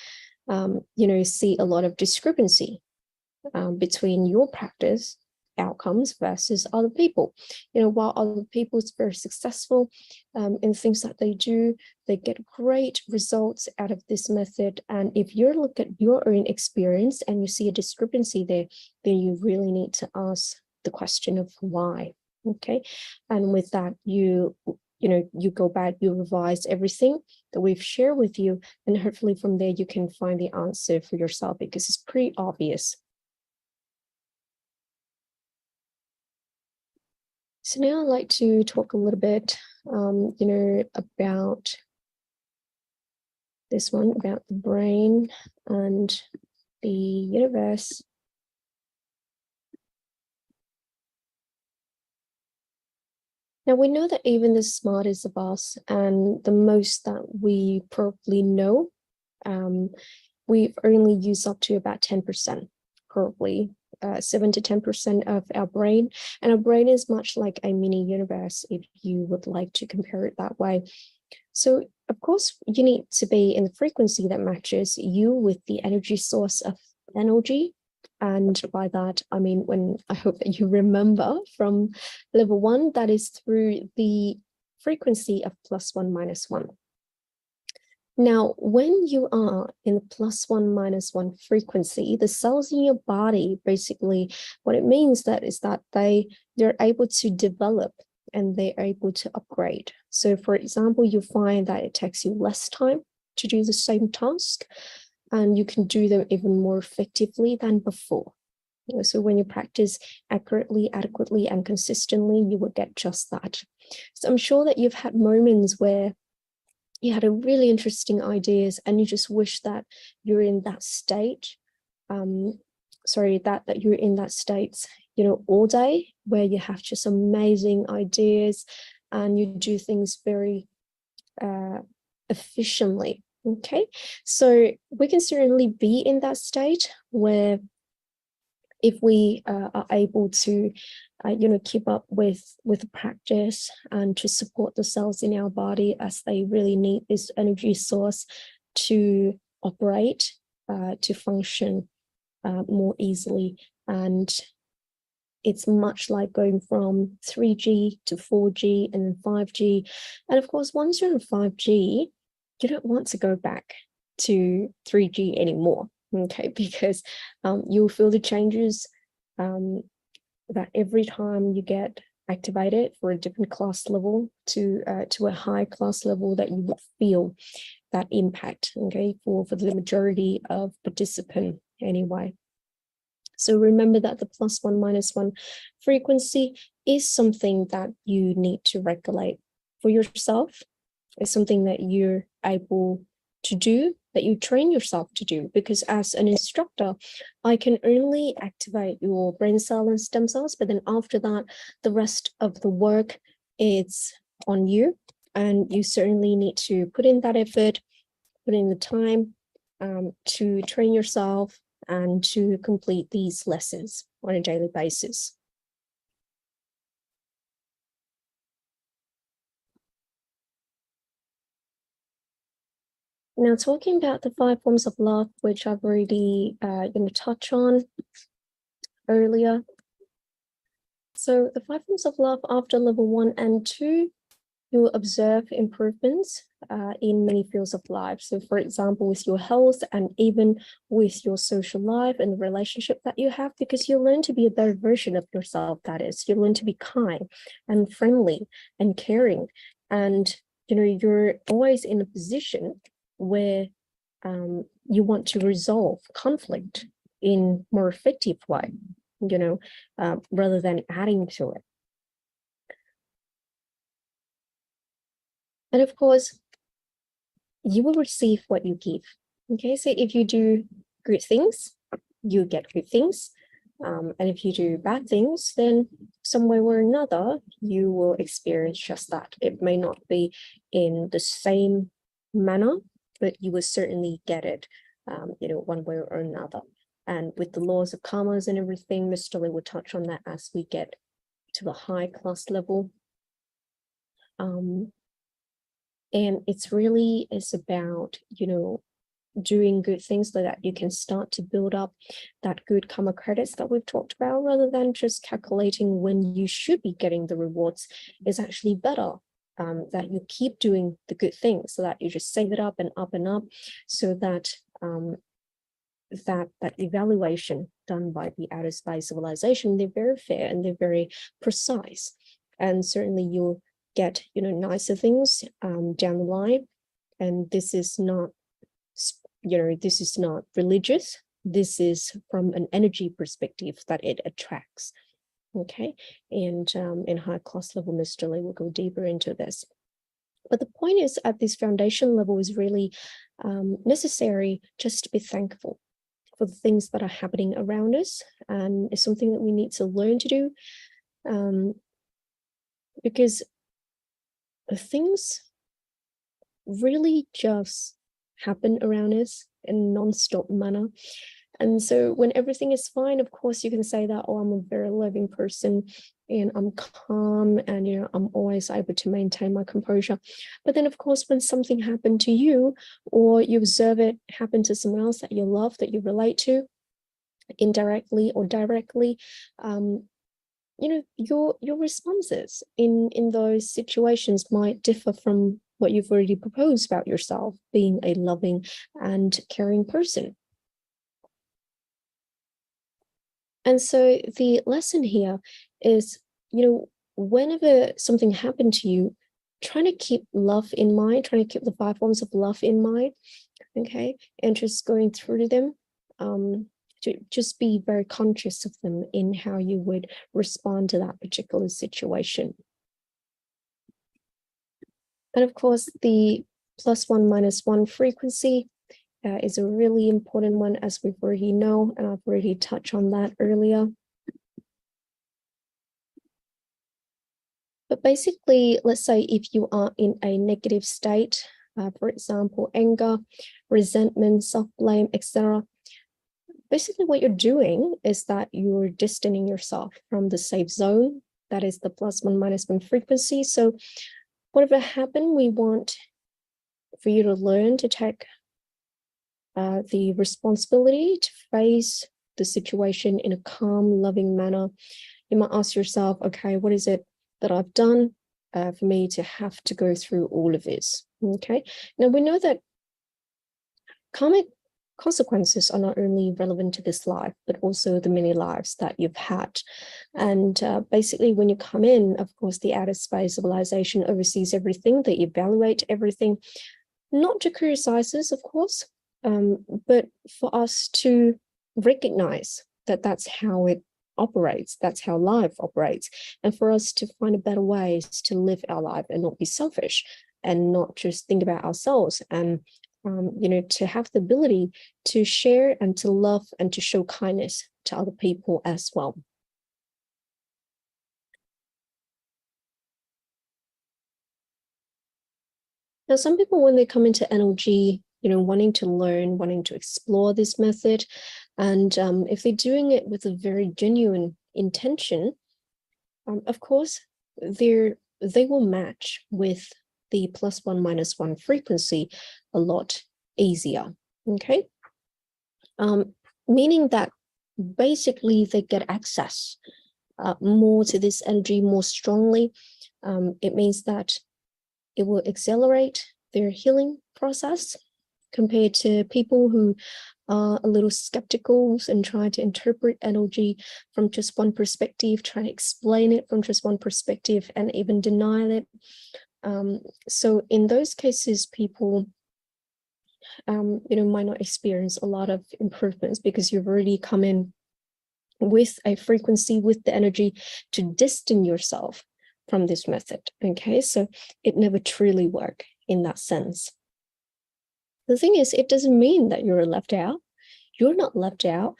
Speaker 1: see a lot of discrepancy between your practice outcomes versus other people. While other people is very successful in things that they do, they get great results out of this method. And if you look at your own experience and you see a discrepancy there, then you really need to ask the question of why. Okay, and with that, you go back, you revise everything that we've shared with you, and hopefully from there you can find the answer for yourself, because it's pretty obvious. So now I'd like to talk a little bit, about this one, about the brain and the universe. Now, we know that even the smartest of us and the most that we probably know, we've only used up to about 10%, probably 7 to 10% of our brain. And our brain is much like a mini universe, if you would like to compare it that way. So, of course, you need to be in the frequency that matches you with the energy source of energy. And by that, I mean, I hope that you remember from level 1, that is through the frequency of +1 -1. Now, when you are in the +1 -1 frequency, the cells in your body, basically, what it means is that they're able to develop and they're able to upgrade. So, for example, you find that it takes you less time to do the same task, and you can do them even more effectively than before. So when you practice accurately, adequately, and consistently, you will get just that. So I'm sure that you've had moments where you had a really interesting ideas and you just wish that you're in that state. That you're in that state, all day, where you have just amazing ideas and you do things very efficiently. Okay, so we can certainly be in that state where, if we are able to, keep up with practice and to support the cells in our body, as they really need this energy source to operate, to function more easily. And it's much like going from 3G to 4G and then 5G. And of course, once you're in 5G, you don't want to go back to 3G anymore, okay? Because you'll feel the changes that every time you get activated for a different class level to a high class level, that you would feel that impact, okay, for the majority of participants anyway. So remember that the +1 -1 frequency is something that you need to regulate for yourself. It's something that you're able to do, that you train yourself to do, because as an instructor, I can only activate your brain cell and stem cells, but then after that, the rest of the work is on you, and you certainly need to put in that effort, put in the time to train yourself and to complete these lessons on a daily basis. Now, talking about the 5 forms of love, which I've already touched on earlier. So the 5 forms of love, after level 1 and 2, you will observe improvements in many fields of life. So, for example, with your health and even with your social life and the relationship that you have, because you learn to be a better version of yourself. That is, you learn to be kind and friendly and caring, and you're always in a position where you want to resolve conflict in more effective way, rather than adding to it. And of course, you will receive what you give. Okay, so if you do good things, you get good things. And if you do bad things, then some way or another, you will experience just that. It may not be in the same manner, but you will certainly get it, one way or another. And with the laws of karmas and everything, Mr. Lee will touch on that as we get to the high class level. And it's about, doing good things so that you can start to build up that good karma credits that we've talked about, rather than just calculating when you should be getting the rewards. Is actually better that you keep doing the good things, so that you just save it up, so that that evaluation done by the outer space civilization, they're very fair and they're very precise, and certainly you'll get nicer things down the line. And this is not this is not religious. This is from an energy perspective that it attracts. Okay, and in high class level mystery, we'll go deeper into this. But the point is, at this foundation level, is really necessary just to be thankful for the things that are happening around us, and it's something that we need to learn to do, because things really just happen around us in a non-stop manner. And so when everything is fine, of course, you can say that, oh, I'm a very loving person and I'm calm and, I'm always able to maintain my composure. But then, of course, when something happened to you, or you observe it happen to someone else that you love, that you relate to, indirectly or directly, your responses in those situations might differ from what you've already proposed about yourself being a loving and caring person. And so the lesson here is, whenever something happened to you, trying to keep love in mind, trying to keep the 5 forms of love in mind, okay, and just going through them, to just be very conscious of them in how you would respond to that particular situation. And of course, the +1 -1 frequency is a really important one, as we've already know, and I've already touched on that earlier. But basically, let's say if you are in a negative state, for example, anger, resentment, self-blame, etc., basically what you're doing is that you're distancing yourself from the safe zone. That is the +1 -1 frequency. So whatever happened, we want for you to learn to take the responsibility to face the situation in a calm, loving manner. You might ask yourself, okay, what is it that I've done for me to have to go through all of this? Okay, now we know that karmic consequences are not only relevant to this life, but also the many lives that you've had. And basically, when you come in, of course, the outer space civilization oversees everything, they evaluate everything, not to criticize us, of course, but for us to recognize that that's how it operates, that's how life operates, and for us to find a better ways to live our life and not be selfish and not just think about ourselves, and to have the ability to share and to love and to show kindness to other people as well. Now, some people, when they come into NLG, wanting to learn, wanting to explore this method, and if they're doing it with a very genuine intention, of course, they will match with the +1 -1 frequency a lot easier. Okay, meaning that basically they get access more to this energy more strongly. It means that it will accelerate their healing process compared to people who are a little skeptical and try to interpret energy from just one perspective, try to explain it from just one perspective, and even deny it. So in those cases, people might not experience a lot of improvements, because you've already come in with a frequency, with the energy to distance yourself from this method. Okay, so it never truly works in that sense. The thing is, it doesn't mean that you're left out. You're not left out,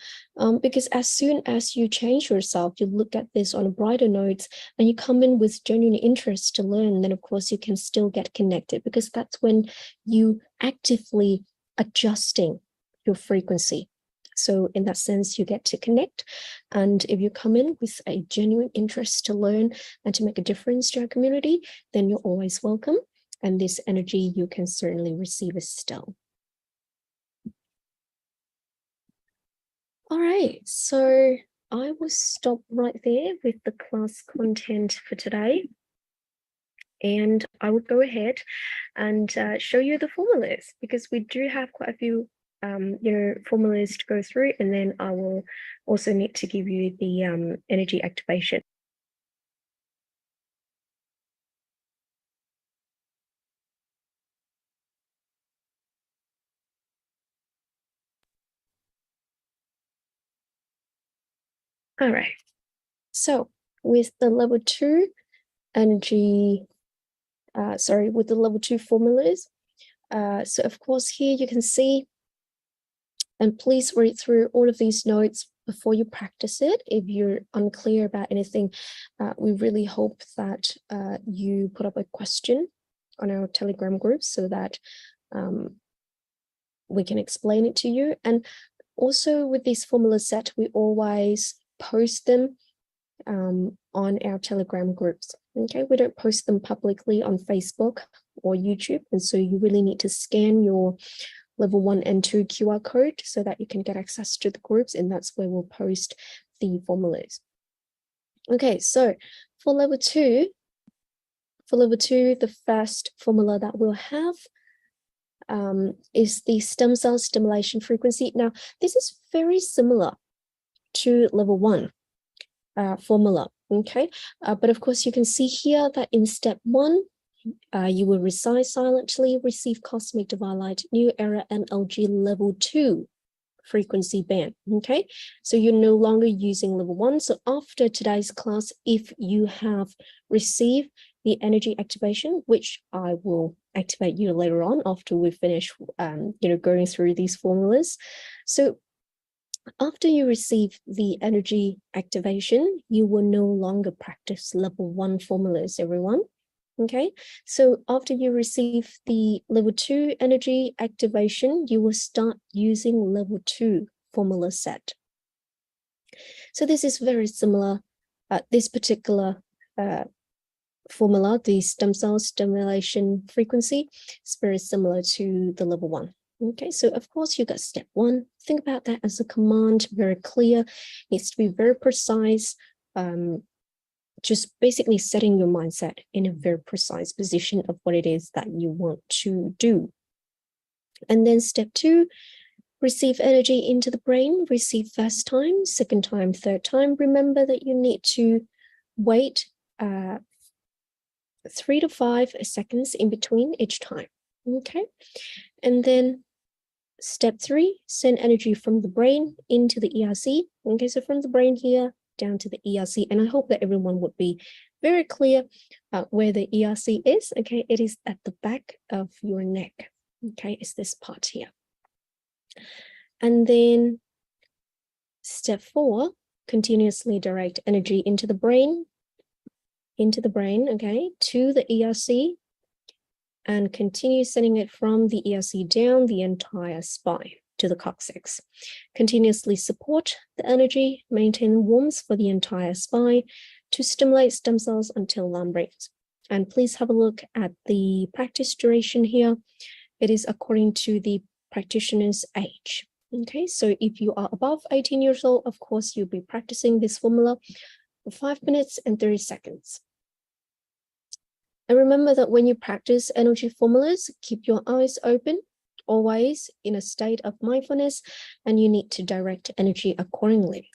Speaker 1: because as soon as you change yourself, you look at this on a brighter note, and you come in with genuine interest to learn, then of course you can still get connected, because that's when you actively adjusting your frequency. So in that sense, you get to connect. And if you come in with a genuine interest to learn and to make a difference to our community, then you're always welcome. And this energy you can certainly receive as still. All right, so I will stop right there with the class content for today. And I would go ahead and show you the formulas, because we do have quite a few formulas to go through, and then I will also need to give you the energy activation. All right, so with the level 2 energy, with the level 2 formulas, so of course here you can see, and please read through all of these notes before you practice it. If you're unclear about anything, we really hope that you put up a question on our Telegram group so that we can explain it to you. And also with this formula set, we always post them on our Telegram groups. Okay, we don't post them publicly on Facebook or YouTube, and so you really need to scan your level 1 and 2 QR code so that you can get access to the groups, and that's where we'll post the formulas. Okay, so for level 2, the first formula that we'll have is the stem cell stimulation frequency. Now, this is very similar to level 1 formula, okay? But of course, you can see here that in step 1, you will recite silently, receive cosmic divine light, new era NLG level 2 frequency band, okay? So you're no longer using level 1. So after today's class, if you have received the energy activation, which I will activate you later on after we finish, going through these formulas. So after you receive the energy activation, you will no longer practice level 1 formulas, everyone. Okay, so after you receive the level 2 energy activation, you will start using level 2 formula set. So this is very similar. This particular formula, the stem cell stimulation frequency, is very similar to the level 1. Okay, so of course you got step 1. Think about that as a command, very clear, needs to be very precise. Just basically setting your mindset in a very precise position of what it is that you want to do. And then step 2, receive energy into the brain, receive first time, second time, third time. Remember that you need to wait 3 to 5 seconds in between each time, okay? And then step 3, send energy from the brain into the ERC. Okay, so from the brain here down to the ERC, and I hope that everyone would be very clear where the ERC is. Okay, it is at the back of your neck. Okay, it's this part here. And then step 4, continuously direct energy into the brain, okay, to the ERC, and continue sending it from the ERC down the entire spine to the coccyx. Continuously support the energy, maintain warmth for the entire spine to stimulate stem cells until alarm rings. And please have a look at the practice duration here. It is according to the practitioner's age. Okay, so if you are above 18 years old, of course, you'll be practicing this formula for 5 minutes and 30 seconds. And remember that when you practice energy formulas, keep your eyes open, always in a state of mindfulness, and you need to direct energy accordingly.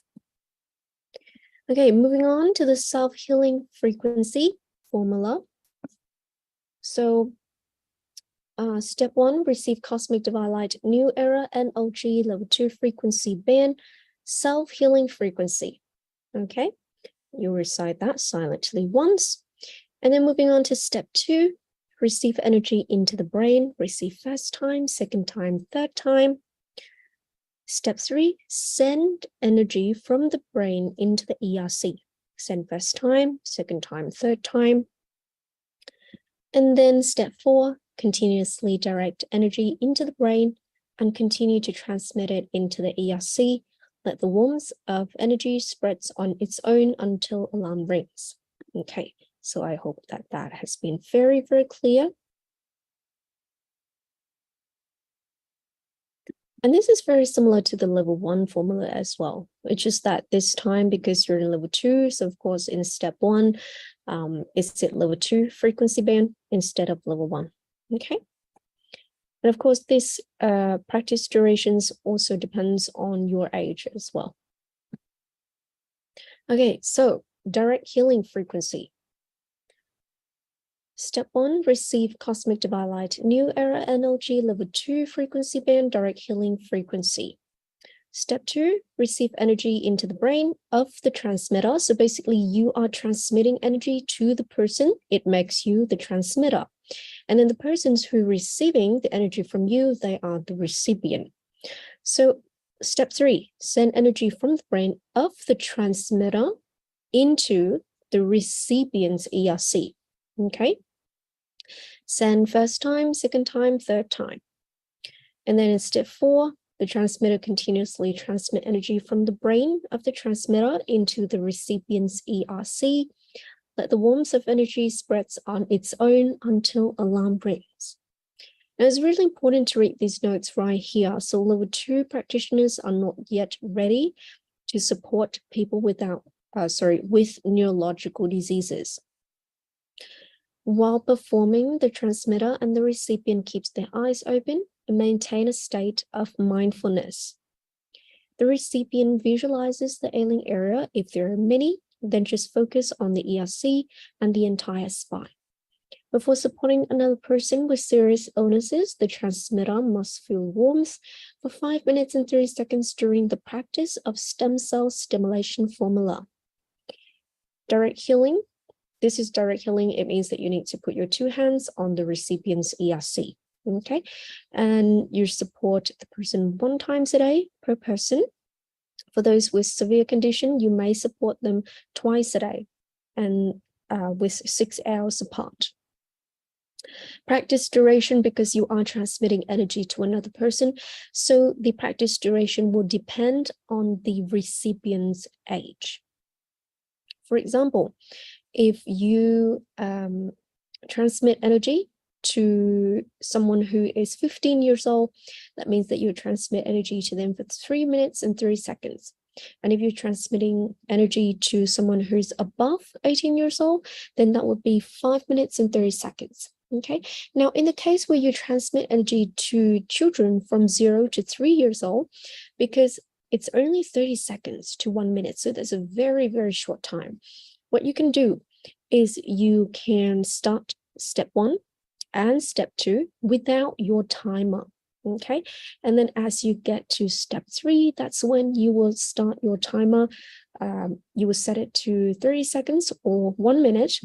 Speaker 1: Okay, moving on to the self-healing frequency formula. So step 1, receive cosmic divine light, new era NLG level 2 frequency band, self-healing frequency. Okay, you recite that silently once. And then moving on to step 2, receive energy into the brain, receive first time, second time, third time. Step 3, send energy from the brain into the ERC. Send first time, second time, third time. And then step 4, continuously direct energy into the brain and continue to transmit it into the ERC. Let the warmth of energy spreads on its own until alarm rings. Okay. So I hope that that has been very, very clear. And this is very similar to the level 1 formula as well. It's just that this time, because you're in level 2, so of course in step 1, it's at level 2 frequency band instead of level 1. Okay. And of course, this practice durations also depends on your age as well. Okay, so direct healing frequency. Step 1, receive cosmic divine light, new era energy, level 2 frequency band, direct healing frequency. Step 2, receive energy into the brain of the transmitter. So basically you are transmitting energy to the person. It makes you the transmitter. And then the persons who are receiving the energy from you, they are the recipient. So step 3, send energy from the brain of the transmitter into the recipient's ERC. Okay. Send first time, second time, third time. And then in step 4, the transmitter continuously transmit energy from the brain of the transmitter into the recipient's ERC. Let the warmth of energy spreads on its own until alarm rings. Now, it's really important to read these notes right here. So level 2 practitioners are not yet ready to support people with neurological diseases. While performing, the transmitter and the recipient keeps their eyes open and maintain a state of mindfulness. The recipient visualizes the ailing area. If there are many, then just focus on the ERC and the entire spine. Before supporting another person with serious illnesses, the transmitter must feel warmth for 5 minutes and 30 seconds during the practice of stem cell stimulation formula. Direct healing. This is direct healing. It means that you need to put your 2 hands on the recipient's ERC. Okay, and you support the person 1 time a day per person. For those with severe condition, you may support them twice a day and with 6 hours apart. Practice duration, because you are transmitting energy to another person, so the practice duration will depend on the recipient's age. For example, if you transmit energy to someone who is 15 years old, that means that you transmit energy to them for 3 minutes and 30 seconds. And if you're transmitting energy to someone who's above 18 years old, then that would be 5 minutes and 30 seconds. Okay. Now, in the case where you transmit energy to children from 0 to 3 years old, because it's only 30 seconds to 1 minute, so that's a very, very short time. What you can do is you can start step 1 and step 2 without your timer. Okay. And then as you get to step 3, that's when you will start your timer. You will set it to 30 seconds or 1 minute,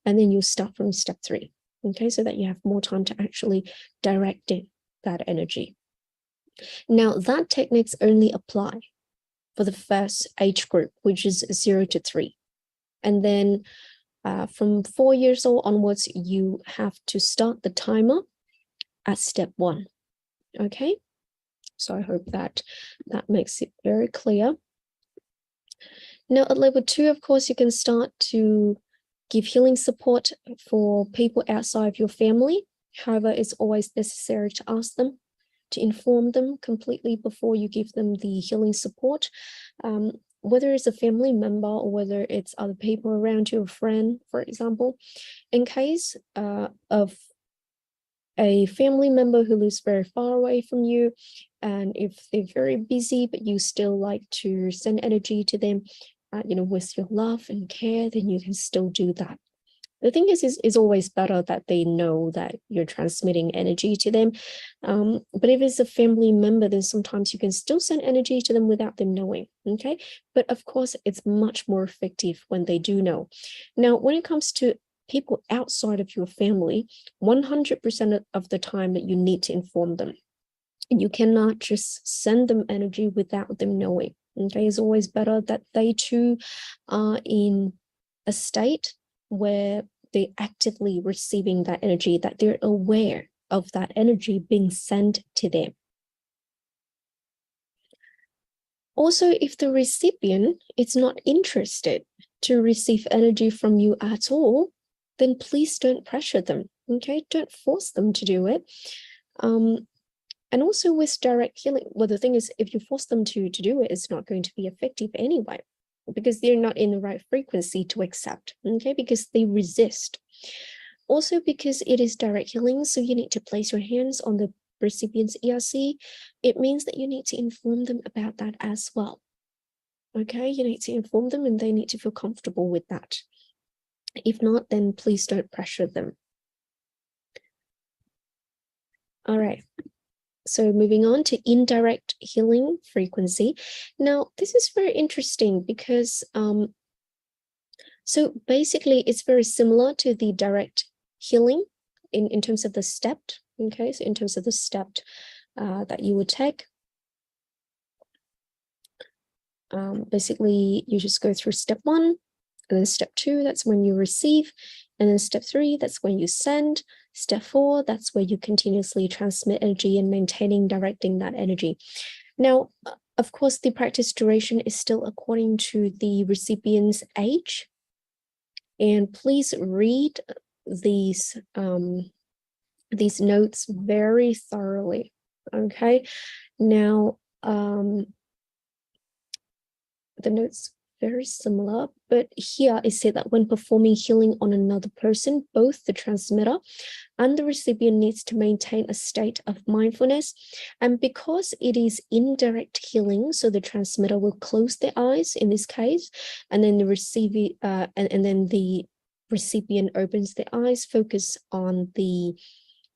Speaker 1: and then you start from step 3. Okay. So that you have more time to actually direct that energy. Now, that techniques only apply for the first age group, which is 0 to 3. And then from 4 years old onwards, you have to start the timer at step 1. Okay, so I hope that makes it very clear. Now at level 2, of course, you can start to give healing support for people outside of your family. However, it's always necessary to ask them, to inform them completely before you give them the healing support. Whether it's a family member or whether it's other people around you, a friend, for example, in case of a family member who lives very far away from you, and if they're very busy, but you still like to send energy to them, with your love and care, then you can still do that. The thing is it's always better that they know that you're transmitting energy to them. But if it's a family member, then sometimes you can still send energy to them without them knowing. Okay. But of course, it's much more effective when they do know. Now, when it comes to people outside of your family, 100% of the time that you need to inform them. You cannot just send them energy without them knowing. Okay. It's always better that they too are in a state where they're actively receiving that energy, that they're aware of that energy being sent to them. Also, if the recipient is not interested to receive energy from you at all, then please don't pressure them. Okay, don't force them to do it. And also with direct healing, well, the thing is, if you force them to do it, it's not going to be effective anyway, because they're not in the right frequency to accept, okay, because they resist. Also, because it is direct healing, so you need to place your hands on the recipient's ERC. It means that you need to inform them about that as well. Okay, you need to inform them and they need to feel comfortable with that. If not, then please don't pressure them. All right. So moving on to indirect healing frequency. Now, this is very interesting because so basically it's very similar to the direct healing in terms of the stepped, okay? So in terms of the stepped that you would take. Basically, you just go through step 1, and then step 2, that's when you receive, and then step 3, that's when you send. Step 4, that's where you continuously transmit energy and maintaining, directing that energy. Now, of course, the practice duration is still according to the recipient's age. And please read these notes very thoroughly, okay? Now, the notes very similar, but here it said that when performing healing on another person, both the transmitter and the recipient needs to maintain a state of mindfulness. And because it is indirect healing, so the transmitter will close their eyes in this case, and then the receiver and then the recipient opens their eyes, focus on the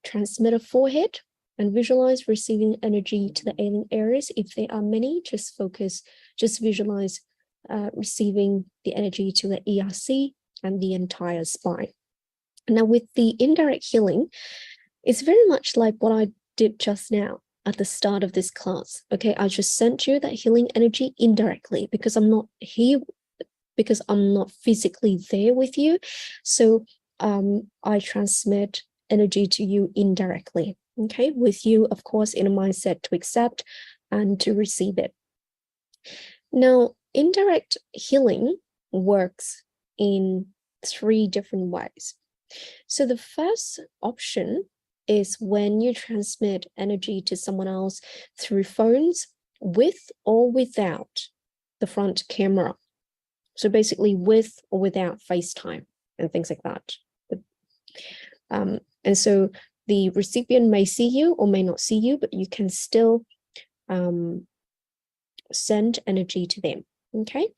Speaker 1: transmitter forehead, and visualize receiving energy to the ailing areas. If there are many, just visualize receiving the energy to the ERC and the entire spine. Now, with the indirect healing, it's very much like what I did just now at the start of this class. Okay, I just sent you that healing energy indirectly because I'm not here, because I'm not physically there with you. So I transmit energy to you indirectly. Okay, with you, of course, in a mindset to accept and to receive it. Now, indirect healing works in 3 different ways. So the first option is when you transmit energy to someone else through phones with or without the front camera. So basically with or without FaceTime and things like that. And so the recipient may see you or may not see you, but you can still send energy to them, okay?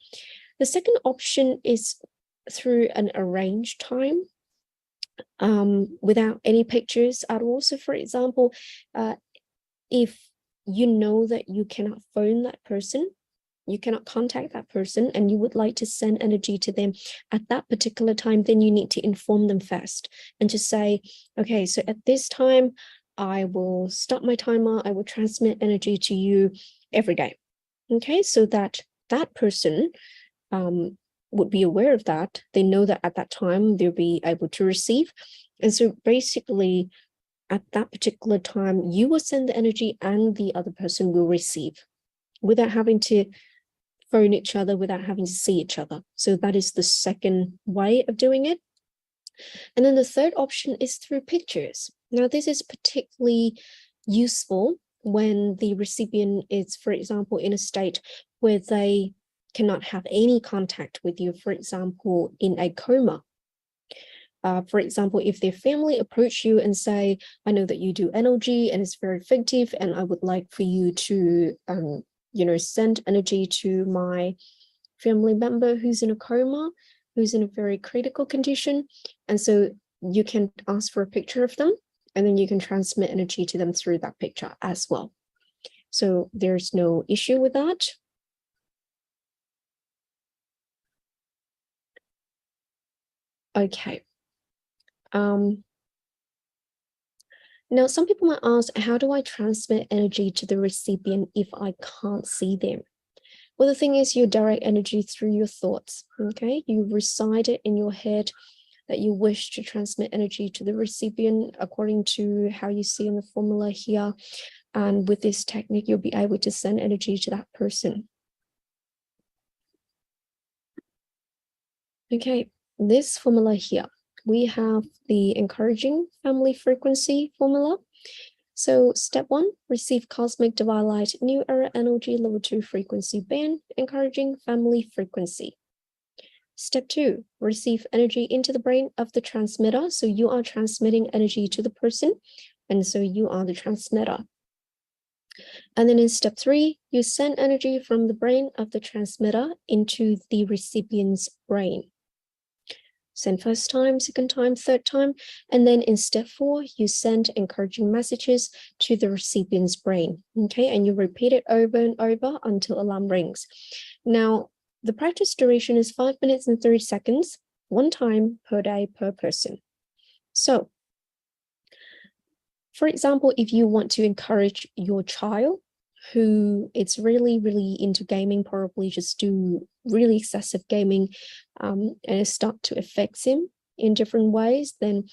Speaker 1: The second option is through an arranged time without any pictures at all. So for example, if you know that you cannot phone that person, you cannot contact that person, and you would like to send energy to them at that particular time, then you need to inform them first and just say, okay, so at this time, I will start my timer, I will transmit energy to you every day. Okay, so that that person would be aware of that. They know that at that time they'll be able to receive. And so basically, at that particular time, you will send the energy and the other person will receive without having to phone each other, without having to see each other. So that is the second way of doing it. And then the third option is through pictures. Now, this is particularly useful when the recipient is, for example, in a state where they cannot have any contact with you, for example, in a coma. For example, if their family approach you and say, I know that you do NLG and it's very effective, and I would like for you to, send energy to my family member who's in a coma, who's in a very critical condition. And so you can ask for a picture of them, and then you can transmit energy to them through that picture as well. So there's no issue with that. Okay. Now, some people might ask, how do I transmit energy to the recipient if I can't see them? Well, the thing is, you direct energy through your thoughts, okay? You recite it in your head that you wish to transmit energy to the recipient according to how you see in the formula here. And with this technique, you'll be able to send energy to that person. Okay, this formula here, we have the encouraging family frequency formula. So step 1, receive cosmic divine light, new era energy, level 2 frequency band, encouraging family frequency. Step 2, receive energy into the brain of the transmitter. So you are transmitting energy to the person, and so you are the transmitter. And then in step 3, you send energy from the brain of the transmitter into the recipient's brain. Send first time, second time, third time. And then in step 4, you send encouraging messages to the recipient's brain. Okay, and you repeat it over and over until alarm rings. Now, the practice duration is 5 minutes and 30 seconds, 1 time per day per person. So, for example, if you want to encourage your child who is really, really into gaming, probably just do really excessive gaming and it start to affect him in different ways, then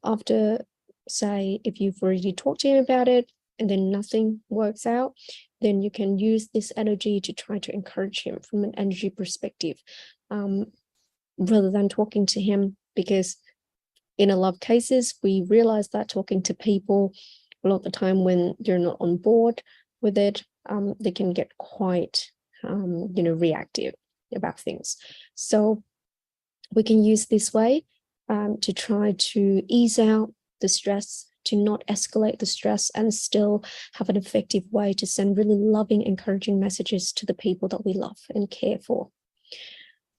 Speaker 1: after, say, if you've already talked to him about it and then nothing works out, then you can use this energy to try to encourage him from an energy perspective, rather than talking to him, because in a lot of cases, we realize that talking to people a lot of the time when you're not on board with it, they can get quite, reactive about things. So we can use this way to try to ease out the stress, to not escalate the stress, and still have an effective way to send really loving, encouraging messages to the people that we love and care for.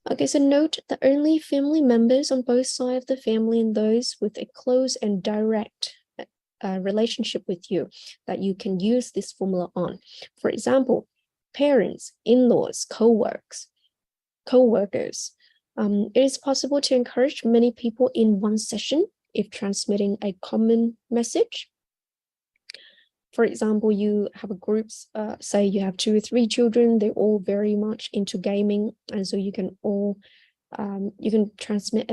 Speaker 1: Okay, so note that only family members on both sides of the family and those with a close and direct relationship with you that you can use this formula on. For example, parents, in-laws, co-workers. It is possible to encourage many people in one session if transmitting a common message. For example, you have a group, say you have 2 or 3 children, they're all very much into gaming, and so you can all, you can transmit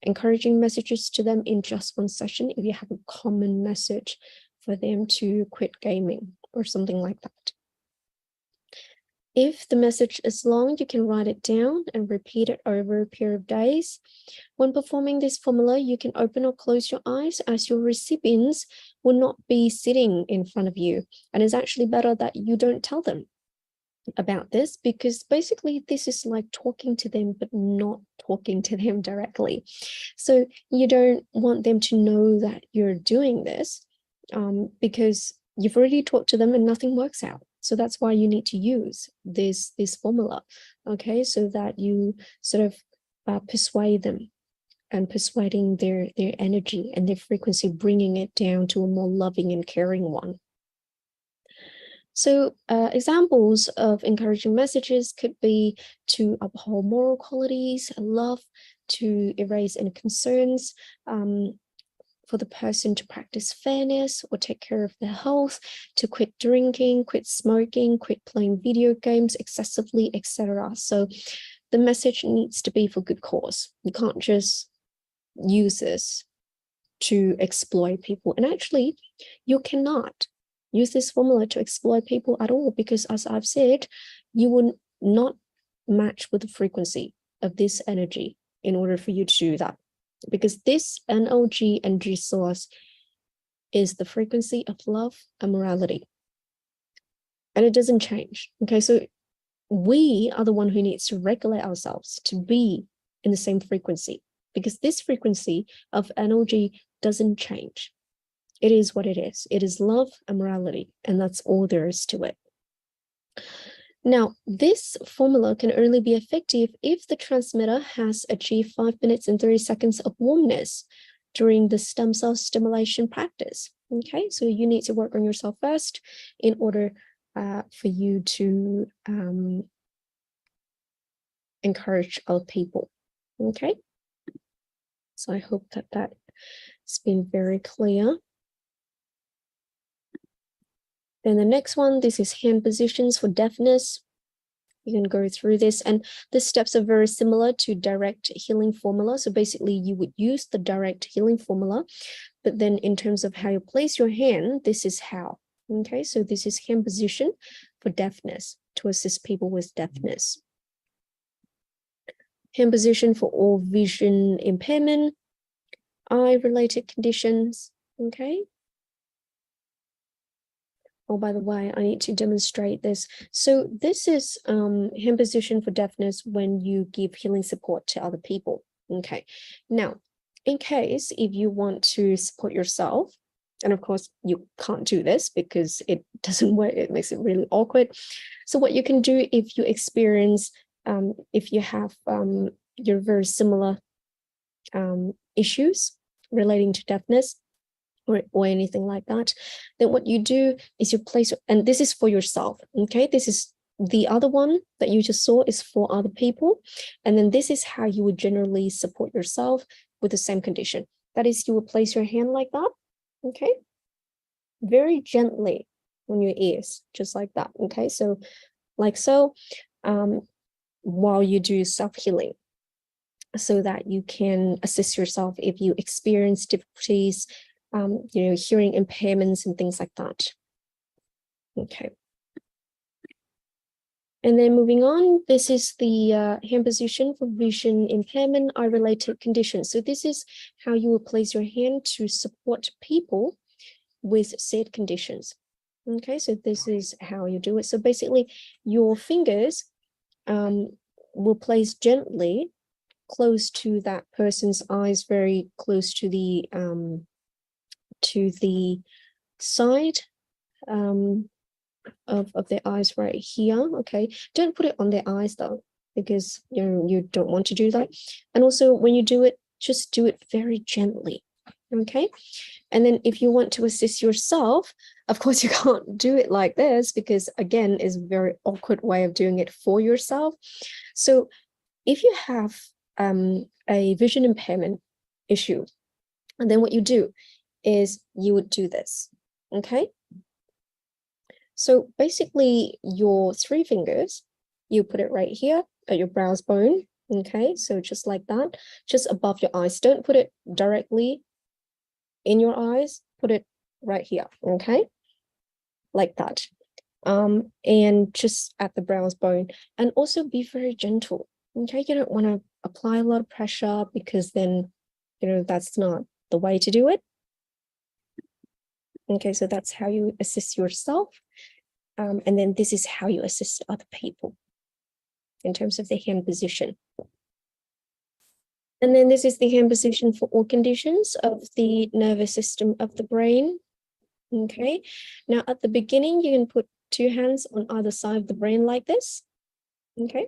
Speaker 1: encouraging messages to them in just one session if you have a common message for them to quit gaming or something like that. If the message is long, you can write it down and repeat it over a period of days. When performing this formula, you can open or close your eyes as your recipients will not be sitting in front of you. And it's actually better that you don't tell them about this, because basically this is like talking to them, but not talking to them directly. So you don't want them to know that you're doing this because you've already talked to them and nothing works out. So that's why you need to use this formula, okay, so that you sort of persuade them and persuading their energy and their frequency, bringing it down to a more loving and caring one. So examples of encouraging messages could be to uphold moral qualities, love, to erase any concerns, for the person to practice fairness or take care of their health, to quit drinking, quit smoking, quit playing video games excessively, etc. So the message needs to be for good cause. You can't just use this to exploit people. And actually, you cannot use this formula to exploit people at all, because as I've said, you will not match with the frequency of this energy in order for you to do that. Because this energy source is the frequency of love and morality. And it doesn't change. Okay, so we are the one who needs to regulate ourselves to be in the same frequency, because this frequency of energy doesn't change. It is what it is. It is love and morality, and that's all there is to it. Now, this formula can only be effective if the transmitter has achieved 5 minutes and 30 seconds of warmness during the stem cell stimulation practice. Okay, so you need to work on yourself first in order for you to encourage other people. Okay, so I hope that has been very clear. Then the next one, this is hand positions for deafness. You can go through this, and the steps are very similar to direct healing formula. So basically you would use the direct healing formula, but then in terms of how you place your hand, this is how. Okay, so this is hand position for deafness, to assist people with deafness. Hand position for all vision impairment, eye-related conditions, Okay. Oh, by the way, I need to demonstrate this. So this is hand position for deafness when you give healing support to other people. Okay. Now, in case if you want to support yourself, and of course you can't do this because it doesn't work, it makes it really awkward. So what you can do if you experience, if you have your very similar issues relating to deafness, or anything like that, then what you do is you place, and this is for yourself, okay? This is the other one that you just saw is for other people. And then this is how you would generally support yourself with the same condition. That is, you will place your hand like that, okay? Very gently on your ears, just like that, okay? So like so, while you do self-healing, so that you can assist yourself if you experience difficulties, hearing impairments and things like that. Okay. And then moving on, this is the hand position for vision impairment, eye-related conditions. So this is how you will place your hand to support people with said conditions. Okay, so this is how you do it. So basically, your fingers will place gently close to that person's eyes, very close to the side of their eyes right here. Okay, don't put it on their eyes though, because you don't want to do that. And also when you do it, just do it very gently. Okay, and then if you want to assist yourself, of course you can't do it like this, because again, it's a very awkward way of doing it for yourself. So if you have a vision impairment issue, and then what you do is you would do this. Okay, so basically your 3 fingers, you put it right here at your brows bone. Okay, so just like that, just above your eyes. Don't put it directly in your eyes, put it right here. Okay, like that. And just at the brows bone, and also be very gentle. Okay, you don't want to apply a lot of pressure, because then that's not the way to do it. Okay, so that's how you assist yourself. And then this is how you assist other people in terms of the hand position. And then this is the hand position for all conditions of the nervous system of the brain. Okay, now at the beginning, you can put 2 hands on either side of the brain like this. Okay,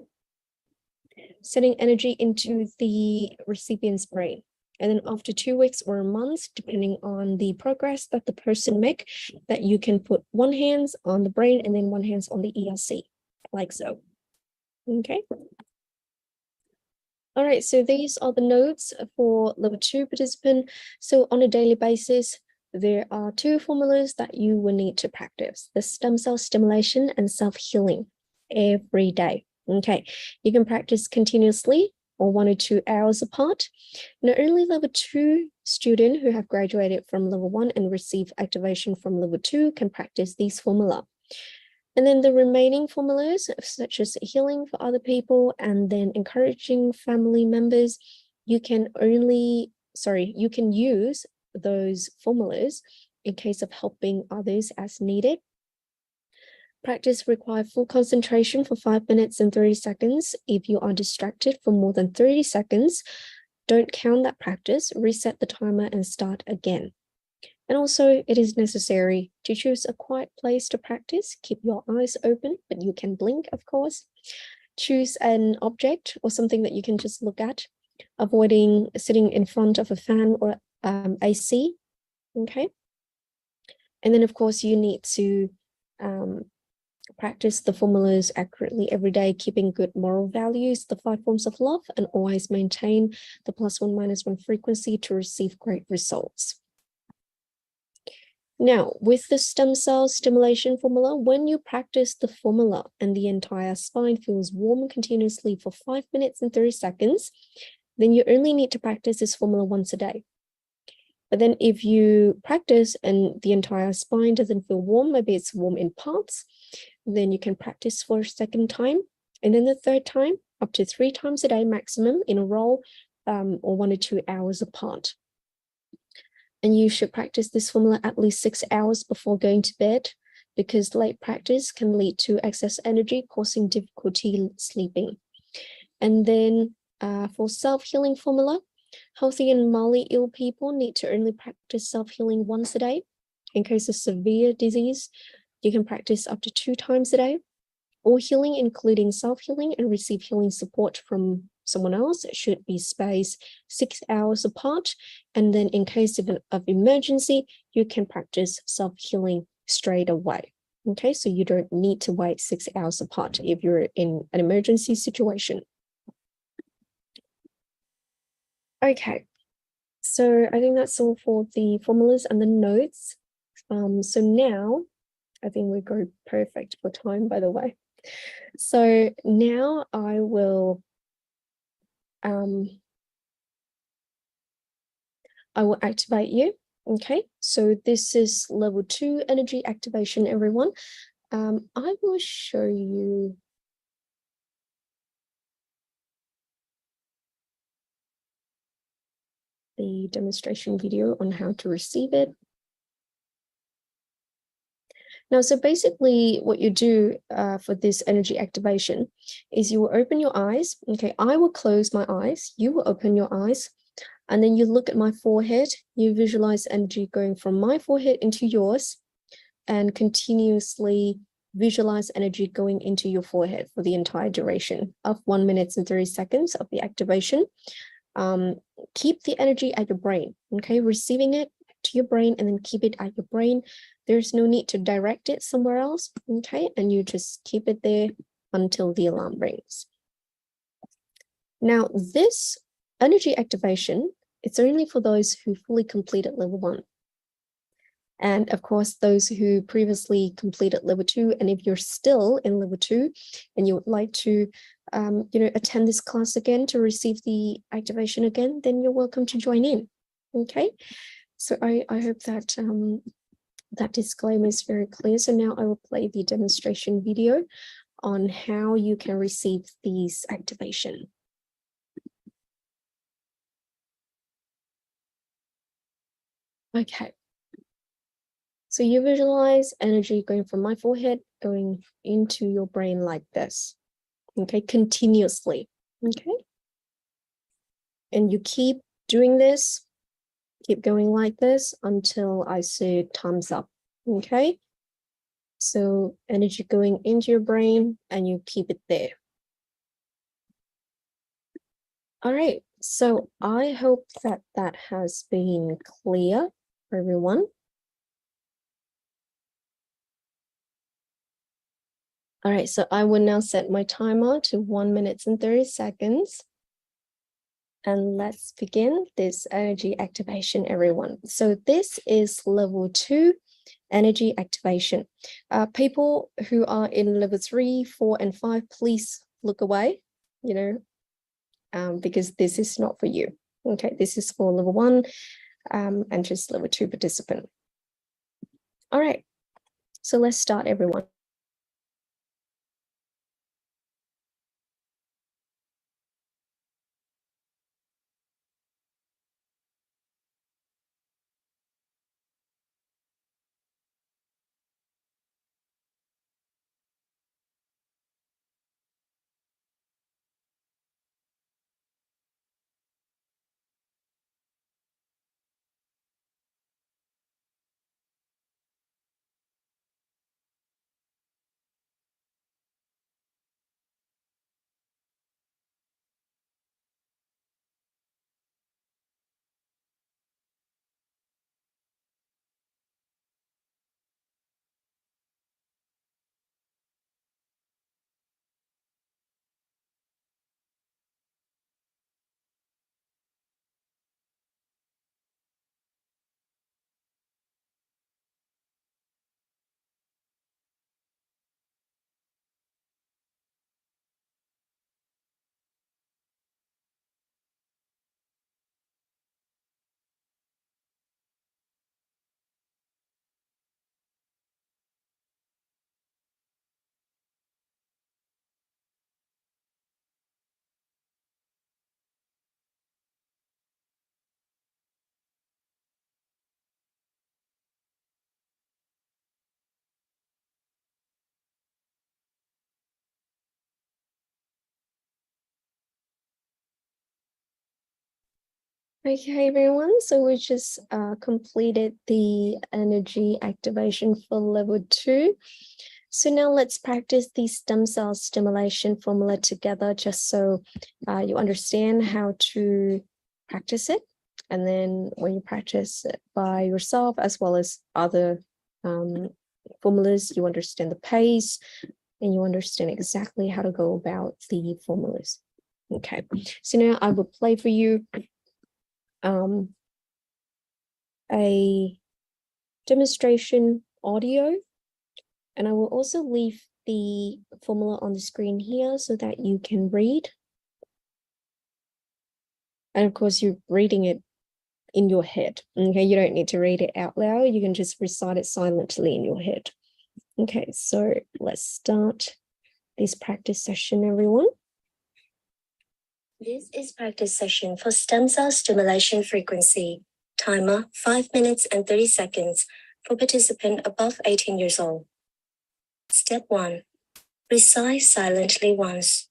Speaker 1: sending energy into the recipient's brain. And then after 2 weeks or a month, depending on the progress that the person make, that you can put 1 hand on the brain and then 1 hand on the ERC, like so. Okay. All right, so these are the notes for level 2 participant. So on a daily basis, there are 2 formulas that you will need to practice: the stem cell stimulation and self-healing every day. Okay, you can practice continuously or 1 or 2 hours apart. Now, only level 2 students who have graduated from level 1 and receive activation from level 2 can practice these formula. And then the remaining formulas, such as healing for other people and then encouraging family members, you can use those formulas in case of helping others as needed. Practice requires full concentration for 5 minutes and 30 seconds. If you are distracted for more than 30 seconds, don't count that practice, reset the timer and start again. And also, it is necessary to choose a quiet place to practice. Keep your eyes open, but you can blink, of course. Choose an object or something that you can just look at, avoiding sitting in front of a fan or AC. Okay. And then, of course, you need to practice the formulas accurately every day, keeping good moral values, the 5 forms of love, and always maintain the +1 -1 frequency to receive great results. Now, with the stem cell stimulation formula, when you practice the formula and the entire spine feels warm continuously for 5 minutes and 30 seconds, then you only need to practice this formula once a day. But then if you practice and the entire spine doesn't feel warm, maybe it's warm in parts, then you can practice for a second time. And then the third time, up to 3 times a day maximum in a row, or 1 or 2 hours apart. And you should practice this formula at least 6 hours before going to bed, because late practice can lead to excess energy, causing difficulty sleeping. And then for self-healing formula, healthy and mildly ill people need to only practice self-healing once a day. In case of severe disease, you can practice up to 2 times a day. All healing, including self-healing and receive healing support from someone else, should be spaced 6 hours apart. And then in case of emergency, you can practice self-healing straight away. Okay, so you don't need to wait 6 hours apart if you're in an emergency situation. Okay, so I think that's all for the formulas and the notes. So now, I think we go perfect for time, by the way. So now I will activate you. Okay, so this is level 2 energy activation, everyone. I will show you the demonstration video on how to receive it. Now, so basically what you do for this energy activation is you will open your eyes. Okay, I will close my eyes. You will open your eyes. And then you look at my forehead. You visualize energy going from my forehead into yours, and continuously visualize energy going into your forehead for the entire duration of 1 minute and 30 seconds of the activation. Keep the energy at your brain, okay? Receiving it to your brain and then keep it at your brain. There's no need to direct it somewhere else, okay? And you just keep it there until the alarm rings. Now, this energy activation, it's only for those who fully completed level 1. And of course, those who previously completed level 2, and if you're still in level 2 and you would like to attend this class again to receive the activation again, then you're welcome to join in. Okay, so I hope that that disclaimer is very clear. So now I will play the demonstration video on how you can receive these activation. Okay. So you visualize energy going from my forehead, going into your brain like this, okay, continuously, okay? And you keep doing this, keep going like this until I say thumbs up, okay? So energy going into your brain and you keep it there. All right, so I hope that that has been clear for everyone. All right, so I will now set my timer to 1 minute and 30 seconds. And let's begin this energy activation, everyone. So this is level 2 energy activation. People who are in level 3, 4, and 5, please look away, because this is not for you. Okay, this is for level 1 and just level 2 participant. All right, so let's start, everyone. Okay, everyone. So we just completed the energy activation for level 2. So now let's practice the stem cell stimulation formula together, just so you understand how to practice it. And then when you practice it by yourself, as well as other formulas, you understand the pace and you understand exactly how to go about the formulas. Okay, so now I will play for you a demonstration audio, and I will also leave the formula on the screen here so that you can read. And of course, you're reading it in your head. Okay, you don't need to read it out loud. You can just recite it silently in your head. Okay, so let's start this practice session, everyone. This is practice session for stem cell stimulation frequency. Timer 5 minutes and 30 seconds for participant above 18 years old. Step 1. Recite silently once.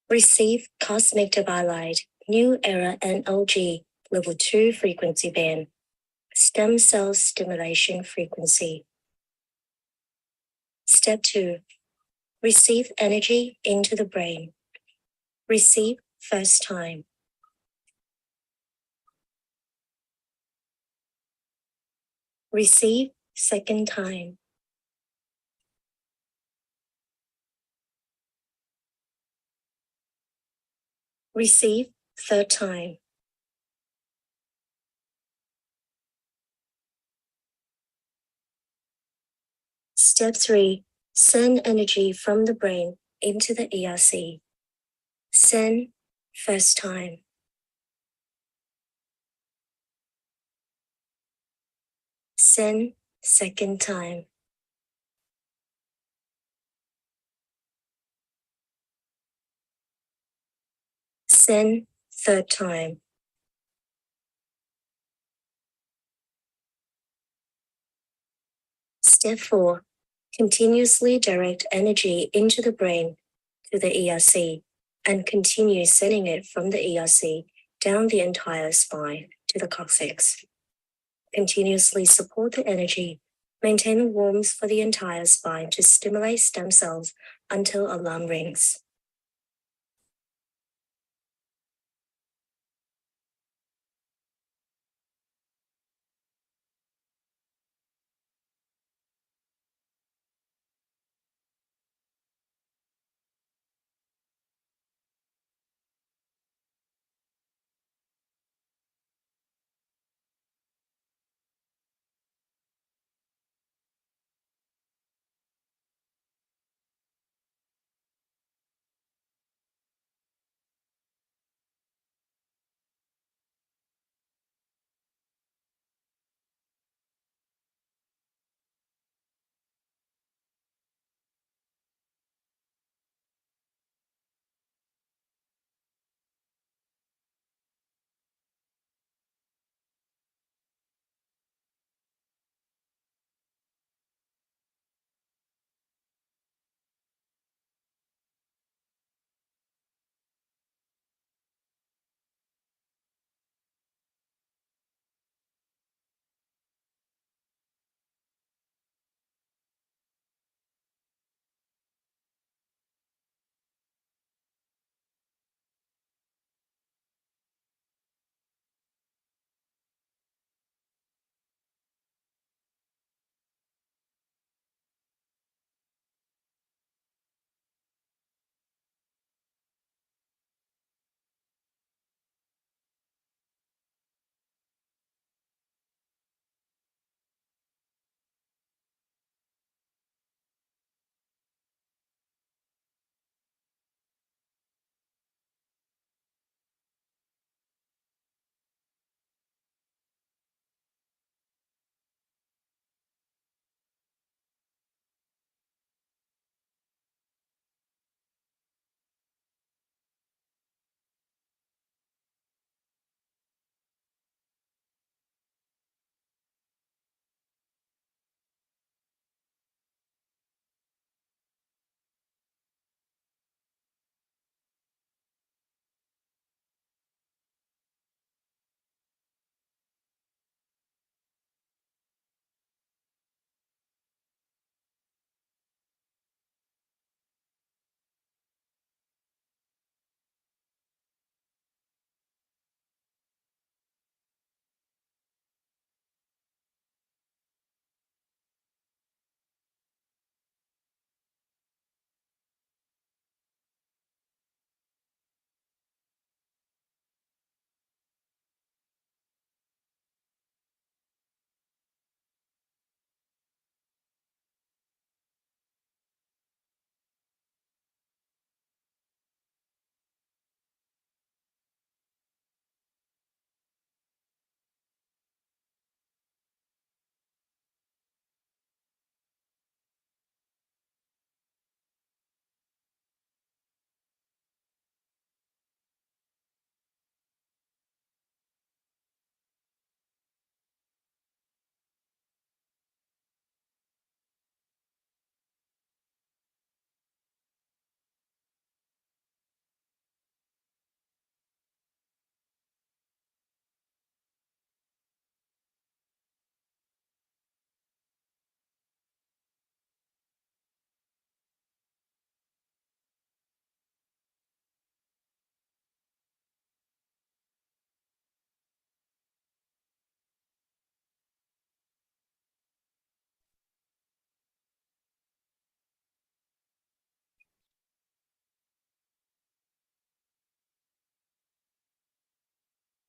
Speaker 1: Receive cosmic divine light, new era NOG, level 2 frequency band. Stem cell stimulation frequency. Step 2. Receive energy into the brain. Receive first time. Receive second time. Receive third time. Step 3. Send energy from the brain into the ERC. Send first time. Send second time. Send third time. Step 4. Continuously direct energy into the brain to the ERC and continue sending it from the ERC down the entire spine to the coccyx. Continuously support the energy, maintain the warmth for the entire spine to stimulate stem cells until alarm rings.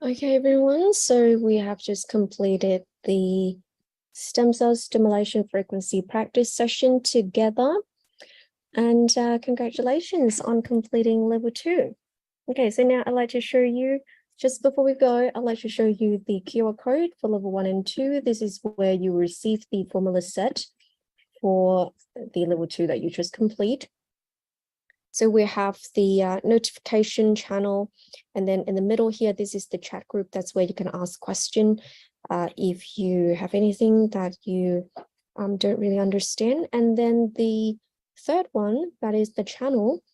Speaker 1: Okay, everyone, so we have just completed the stem cell stimulation frequency practice session together. And congratulations on completing level 2. Okay, so now I'd like to show you, just before we go, I'd like to show you the QR code for level 1 and 2. This is where you receive the formula set for the level 2 that you just complete. So we have the notification channel, and then in the middle here, this is the chat group. That's where you can ask question if you have anything that you don't really understand. And then the third one, that is the channel,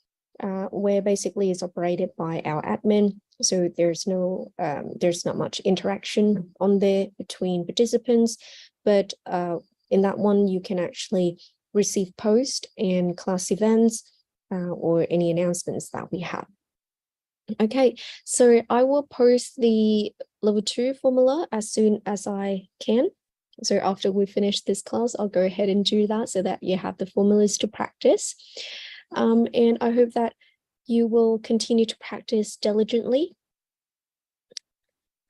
Speaker 1: where basically is operated by our admin. So there's not much interaction on there between participants, but in that one, you can actually receive post and class events, or any announcements that we have. Okay, so I will post the level 2 formula as soon as I can. So after we finish this class, I'll go ahead and do that so that you have the formulas to practice. And I hope that you will continue to practice diligently,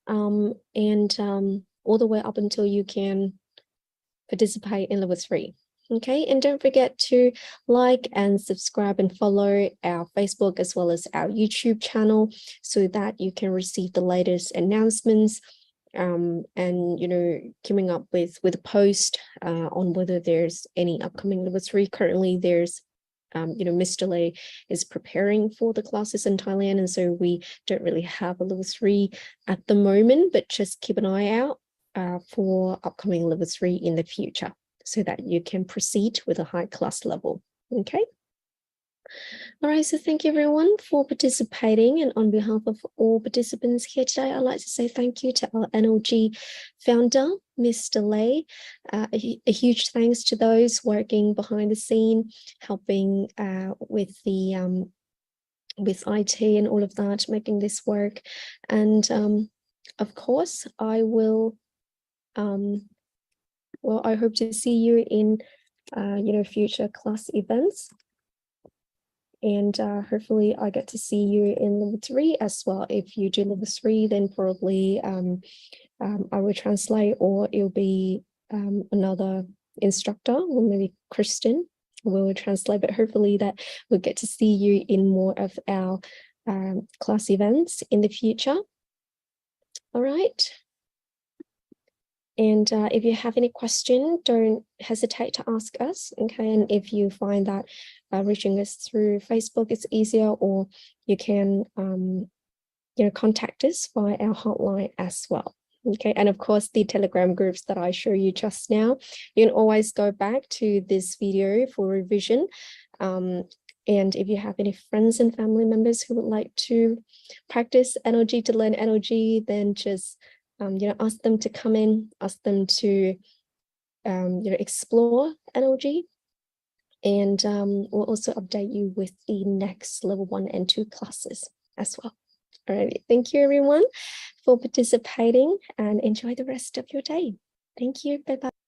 Speaker 1: and all the way up until you can participate in level 3. Okay, and don't forget to like and subscribe and follow our Facebook as well as our YouTube channel so that you can receive the latest announcements, and keeping up with a post on whether there's any upcoming level 3. Currently there's Mr. Lei is preparing for the classes in Thailand, and so we don't really have a level 3 at the moment, but just keep an eye out for upcoming level 3 in the future so that you can proceed with a high class level. Okay. All right, so thank you everyone for participating, and on behalf of all participants here today, I'd like to say thank you to our NLG founder, Mr. Lei. A huge thanks to those working behind the scene, helping with the with IT and all of that, making this work. And of course, I will well, I hope to see you in future class events. And hopefully I get to see you in level 3 as well. If you do level 3, then probably I will translate, or it'll be another instructor, or maybe Kristen will translate, but hopefully that we'll get to see you in more of our class events in the future. All right. And if you have any question, don't hesitate to ask us, okay? And if you find that reaching us through Facebook is easier, or you can, contact us via our hotline as well, okay? And of course, the Telegram groups that I showed you just now, you can always go back to this video for revision. And if you have any friends and family members who would like to practice NLG, to learn NLG, then just ask them to come in, ask them to explore NLG, and we'll also update you with the next level 1 and 2 classes as well. All right, thank you everyone for participating, and enjoy the rest of your day. Thank you, bye-bye.